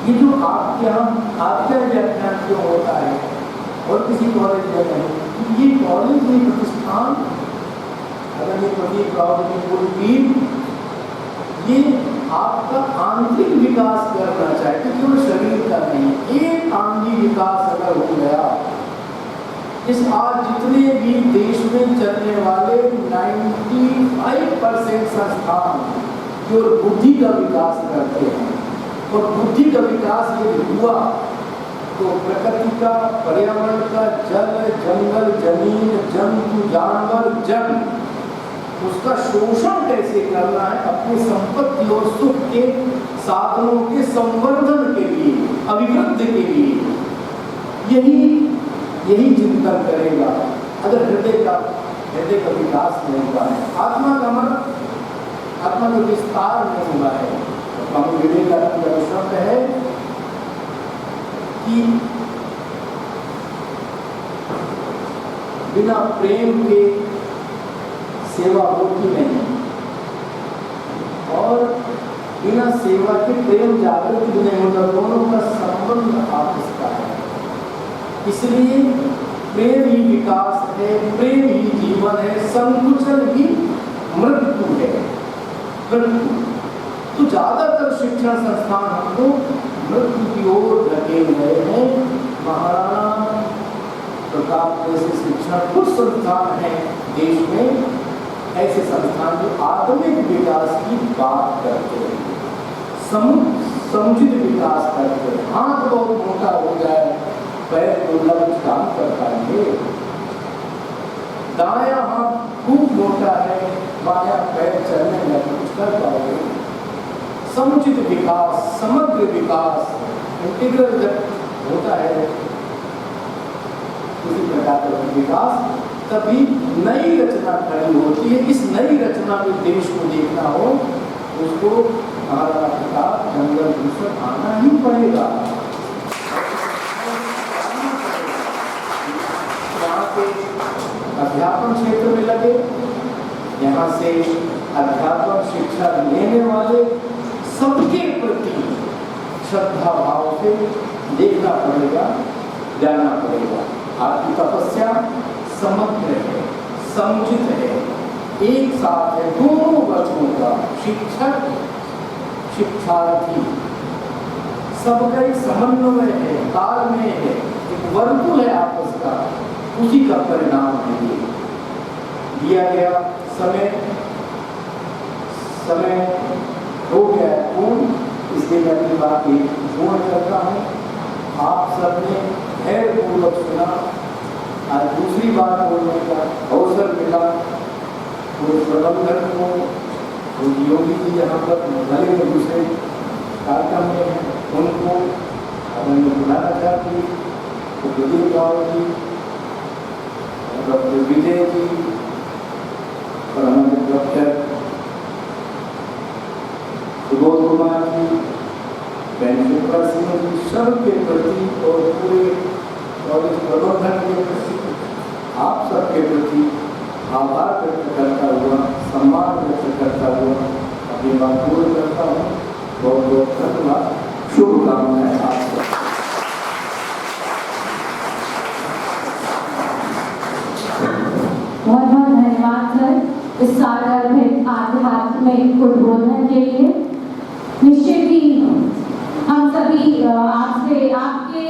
ये जो आपके यहाँ आपका व्याख्यान क्यों होता है और किसी कॉलेज में नहीं, ये कॉलेज ये प्रतिष्ठान, अगर ये प्रदीप राव की पूरी टीम ये आपका आंतरिक विकास करना चाहे तो केवल शरीर का नहीं, एक आंगी विकास अगर हो गया इस आज जितने भी देश में चलने वाले 95% संस्थान जो बुद्धि का विकास करते हैं, और बुद्धि का विकास यदि हुआ तो प्रकृति का, पर्यावरण का, जल, जंगल, जमीन, जंतु, जानवर, जन, उसका शोषण कैसे करना है, अपनी संपत्ति और सुख के साधनों के संवर्धन के लिए, अभिवृद्धि के लिए, यही चिंतन करेगा। अगर हृदय का विकास नहीं हुआ है, आत्मा का विस्तार नहीं हुआ है, स्वामी विवेकानंद का शब्द है कि बिना प्रेम के सेवा होती नहीं, और बिना सेवा के प्रेम जागृत भी नहीं होता। दोनों का संबंध आपस का है। इसलिए प्रेम ही विकास है, प्रेम ही जीवन है, संकुचन ही मृत्यु है। तो ज्यादातर शिक्षण संस्थान हमको मृत्यु की ओर धकेल रहे हैं। महाराणा प्रताप जैसे शिक्षण कुछ संस्थान हैं देश में, ऐसे संस्थान जो आत्मिक विकास की बात करते हैं, समुचित विकास करते हैं। हाथ बहुत मोटा हो जाए, पैर दुर्लभ काम कर पाएंगे, दाया हाथ खूब मोटा है, बाया पैर चलने में कुछ कर पाओगे। समुचित विकास, समग्र विकास, इंटीग्रल जब होता है किसी प्रकार का विकास, तभी नई रचना खड़ी होती है। इस नई रचना में देश को देखना हो, उसको महाराणा प्रताप जंगल से आना ही पड़ेगा। यहाँ के अध्यापन क्षेत्र में लगे, यहाँ से अध्यापन शिक्षा लेने वाले सबके प्रति श्रद्धा भाव से देखना पड़ेगा, जाना पड़ेगा। आपकी तपस्या समग्र है, समुचित है, एक साथ है, दोनों वर्गों का, शिक्षक शिक्षार्थी सबका एक समन्वय है, तालमेल है, एक वर्तुल है आपस का, उसी का परिणाम है ये। दिया गया समय हो गया है पूर्ण, इसलिए मैं अपनी बात पूर्ण करता हूँ। आप सबने धैर्यपूर्वक सुना, आज दूसरी बात बोलने का अवसर मिला। पूरे प्रबंधन को, योगी जी यहाँ पर भले में दूसरे कार्यक्रम में हैं, उनको मैंने बुलाना चाहती, तो विजय राव जी, डॉक्टर विजय जी और हमारे डॉक्टर सुबोध कुमार जी, बेनिफिट सिंह जी, सबके प्रति और पूरे कॉलेज प्रबंधन के प्रति, आप सबके प्रति आभार व्यक्त करता हुआ, सम्मान व्यक्त करता हुआ अपनी बात पूर्ण करता हूँ। बहुत बहुत धन्यवाद, शुभकामनाएं आप सब। बहुत बहुत धन्यवाद सर इस सार्वभौमिक आध्यात्मिक उद्बोधन के लिए। निश्चित ही हम सभी आपसे, आपके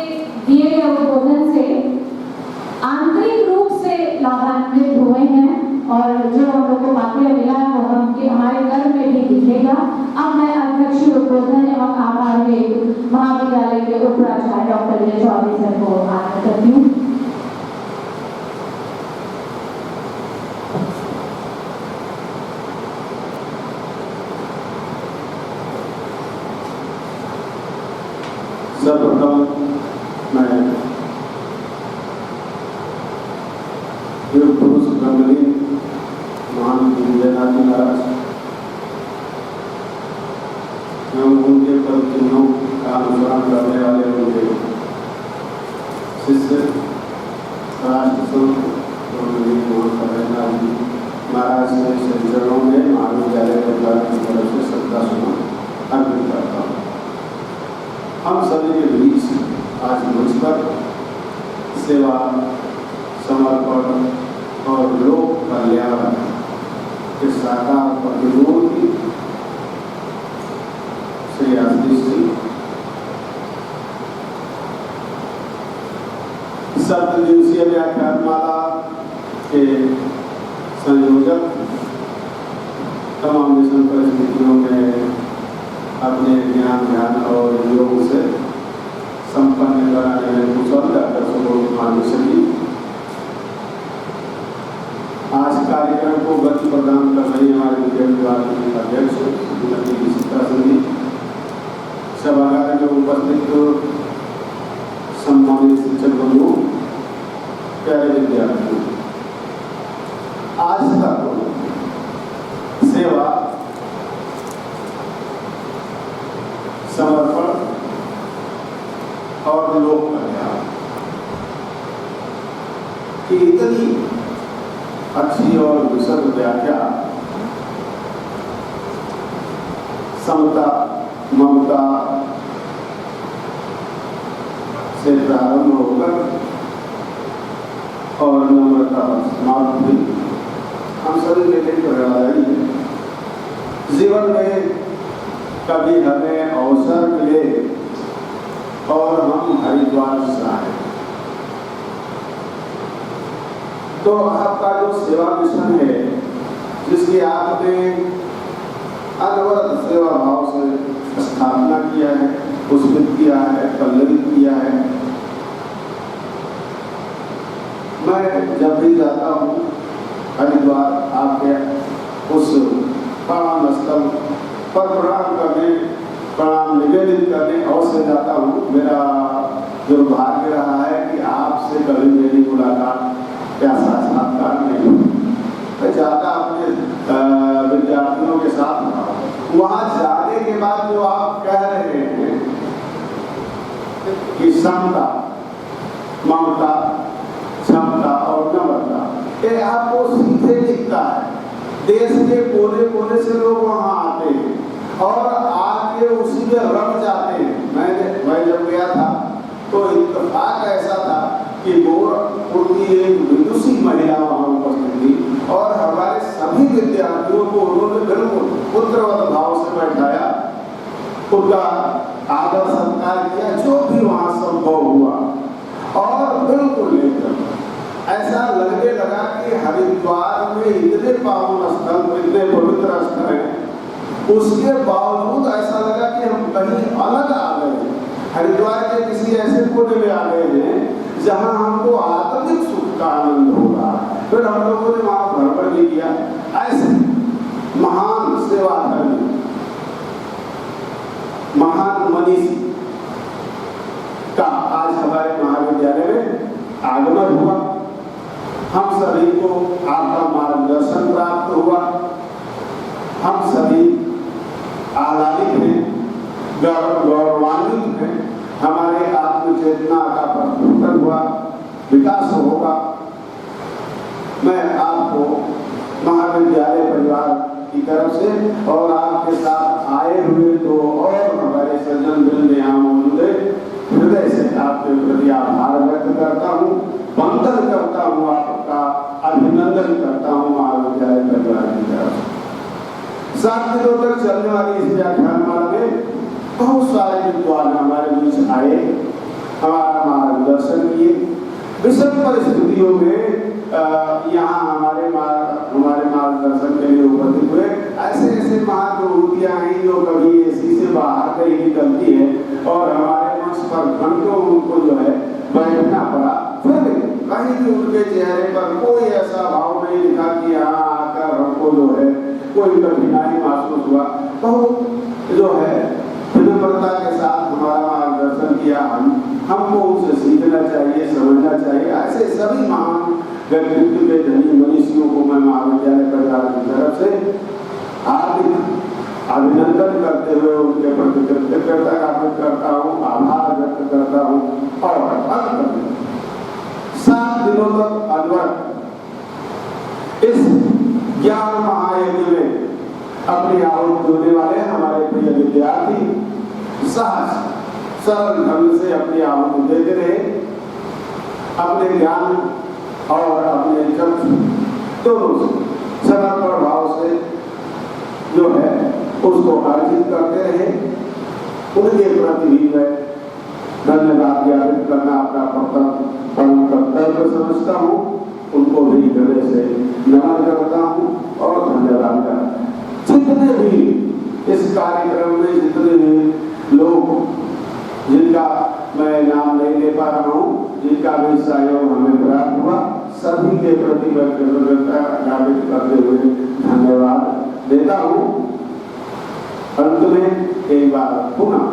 दिए गए उद्बोधन से आंतरिक रूप से लाभान्वित हुए हैं, और जो हम लोग को वाक्य मिला है वो हमारे घर में भी दिखेगा। अब मैं अध्यक्ष उद्बोधन एवं आभार महाविद्यालय के उपराचार्य डॉक्टर विजय चौधरी सर को आग्रह करती हूँ। सर्वप्रथम मैं योग पुरुष ब्रह्मलीन महान विजयनाथ जी महाराज एवं उनके पद चिन्हों का अनुसरण करने वाले उनके शिष्य राष्ट्रसंत मोहन जी महाराज के चरणों में महाविद्यालय परिवार की तरफ से श्रद्धा सुमन अर्पित करता हूँ। हम सभी के बीच आज मंच पर सेवा, समर्पण और लोक कल्याण के साकार प्रतिमूर्ति श्री आशीष जी, सब दिवसीय व्याख्यानमाला के संयोजक तमाम विषम परिस्थितियों में अपने ज्ञान ध्यान और योग से संपन्न कराने में कुशल डॉक्टर सुबोध मानुषी आज कार्यक्रम को गति प्रदान कर रही हमारे विद्या विभाग के अध्यक्ष श्रीमती सीता सिंह, सभागार में उपस्थित सम्मानित शिक्षक बंधु, प्यारे विद्यार्थियों, आज तक सेवा, समर्पण और लोक कल्याण की इतनी अच्छी और विशद व्याख्या समता ममता से प्रारंभ होकर और नम्रता पर समाप्त हुई। हम सभी के लिए प्रेरणादायी है। जीवन में कभी हमें अवसर मिले और हम हरिद्वार से आए तो आपका जो सेवा मिशन है, जिसकी आपने अनवरत सेवा भाव से स्थापना किया है, पुष्पित किया है, पल्लवित किया है। मैं जब भी जाता हूँ हरिद्वार आपके उस प्रणाम स्थल पर प्रणाम करने, प्रणाम निवेदित करने अवश्य जाता हूँ। मेरा जो भाग्य रहा है कि आपसे कभी मेरी मुलाकात या साक्षात्कार नहीं हुई। मैं जाता अपने विद्यार्थियों के साथ, वहाँ जाने के बाद जो आप कह रहे हैं कि समता ममता क्षमता और नम्रता, ये आपको सीधे दिखता है। देश के कोने कोने से लोग वहाँ आते हैं और आके उसी में रम जाते हैं। मैं जब गया था तो इत्तेफाक ऐसा था कि गोरखपुर की एक विदुषी महिला वहाँ उपस्थित थी और हमारे सभी विद्यार्थियों को उन्होंने बिल्कुल पुत्रवत भाव से बैठाया, उनका आदर सत्कार किया, जो भी वहाँ संभव हुआ, और बिल्कुल लेकर ऐसा लगने लगा कि हरिद्वार में इतने पावन स्थल, इतने पवित्र स्थल हैं, उसके बावजूद ऐसा लगा कि हम कहीं अलग आ गए। हरिद्वार के किसी ऐसे कोने में आ गए हैं जहां हमको आत्मिक सुख का आनंद हो रहा है। फिर हम लोगों ने वहां भ्रमण भी किया। ऐसे महान सेवाधर्मी, महान मनीषी का आज हमारे महाविद्यालय में आगमन हुआ। हम सभी को आपका मार्गदर्शन प्राप्त हुआ। हम सभी आह्लादित हैं, गौरवान्वित हैं। हमारे आत्मचेतना का परिवर्तन हुआ, विकास होगा। मैं आपको महाविद्यालय परिवार की तरफ से और आपके साथ आए हुए तो और हमारे सज्जन वृंद यहाँ मौजूद है, हृदय से आपके प्रति आभार व्यक्त करता हूँ, वंदन करता हूँ, आपका अभिनंदन करता हूँ महाविद्यालय परिवार की तरफ से। 7 दिनों तक चलने वाली इस व्याख्यानमाला में बहुत सारे विद्वान हमारे बीच आए, हमारा मार्गदर्शन किए। विषम परिस्थितियों में यहाँ हमारे मार्गदर्शन के लिए उपस्थित हुए। ऐसे ऐसे महाविभूतियाँ हैं जो कभी एसी से बाहर कहीं निकलती है और हमारे मंच पर घंटों उनको जो है बैठना पड़ा। फिर भी कहीं भी उनके चेहरे पर कोई ऐसा भाव नहीं दिखा कि यहाँ आकर हमको जो है कोई कठिनाई महसूस हुआ। बहुत जो है विनम्रता के साथ हमारा मार्गदर्शन किया। हमको उनसे सीखना चाहिए, समझना चाहिए। ऐसे सभी महान व्यक्तित्व के धनी मनीषियों को मैं महाविद्यालय परिवार की तरफ से हार्दिक अभिनंदन करते हुए उनके प्रति कृतज्ञता ज्ञापित करता हूँ, आभार व्यक्त करता हूँ। और अंत में 7 दिनों तक अनवरत इस ज्ञान महायज्ञ में अपनी आहुति देने वाले हमारे प्रिय विद्यार्थी सहज सरल ढंग से अपनी आहुति देते रहे, अपने ज्ञान और अपने चक्षु दोनों से समर्पण भाव से जो है उसको अर्जित करते रहे। उनके प्रति भी मैं धन्यवाद ज्ञापित करना अपना परम कर्तव्य समझता हूँ। उनको भी हृदय से नमन करता हूँ और धन्यवाद करता हूँ। जितने भी इस कार्यक्रम में जितने भी लोग जिनका मैं नाम नहीं ले पा रहा हूँ, जिनका भी सहयोग हमें प्राप्त हुआ, सभी के प्रति मैं कृतज्ञता ज्ञापित करते हुए धन्यवाद देता हूँ। अंत में एक बार पुनः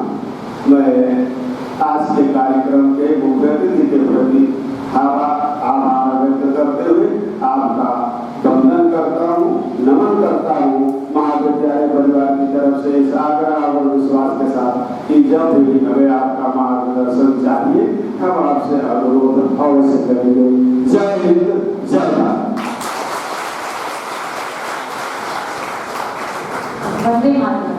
मैं आज के कार्यक्रम के मुख्य अतिथि के प्रति आभार व्यक्त करते हुए आपका वंदन करता हूँ, नमन करता हूँ। महाविद्यालय परिवार की तरफ से इस आग्रह और विश्वास के साथ कि जब भी हमें आपका मार्गदर्शन चाहिए हम आपसे अनुरोध अवश्य करेंगे। जय हिंद, जय भारत। वंदे मातरम।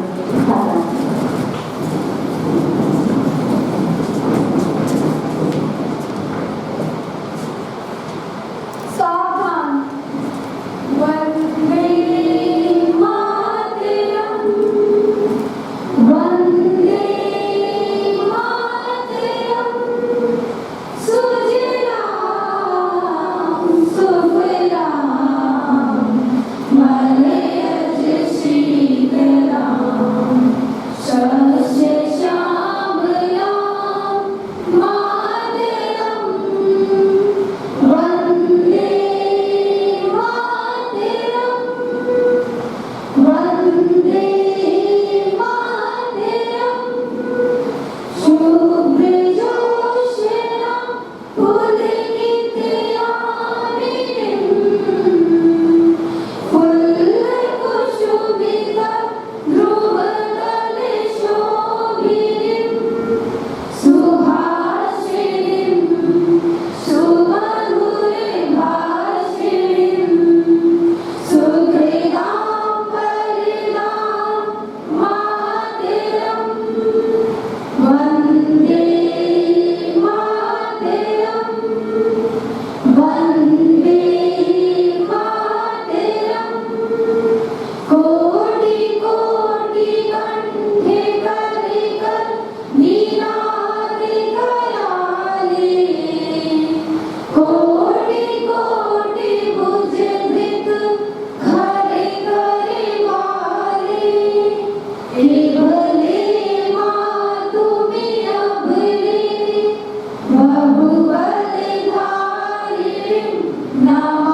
Now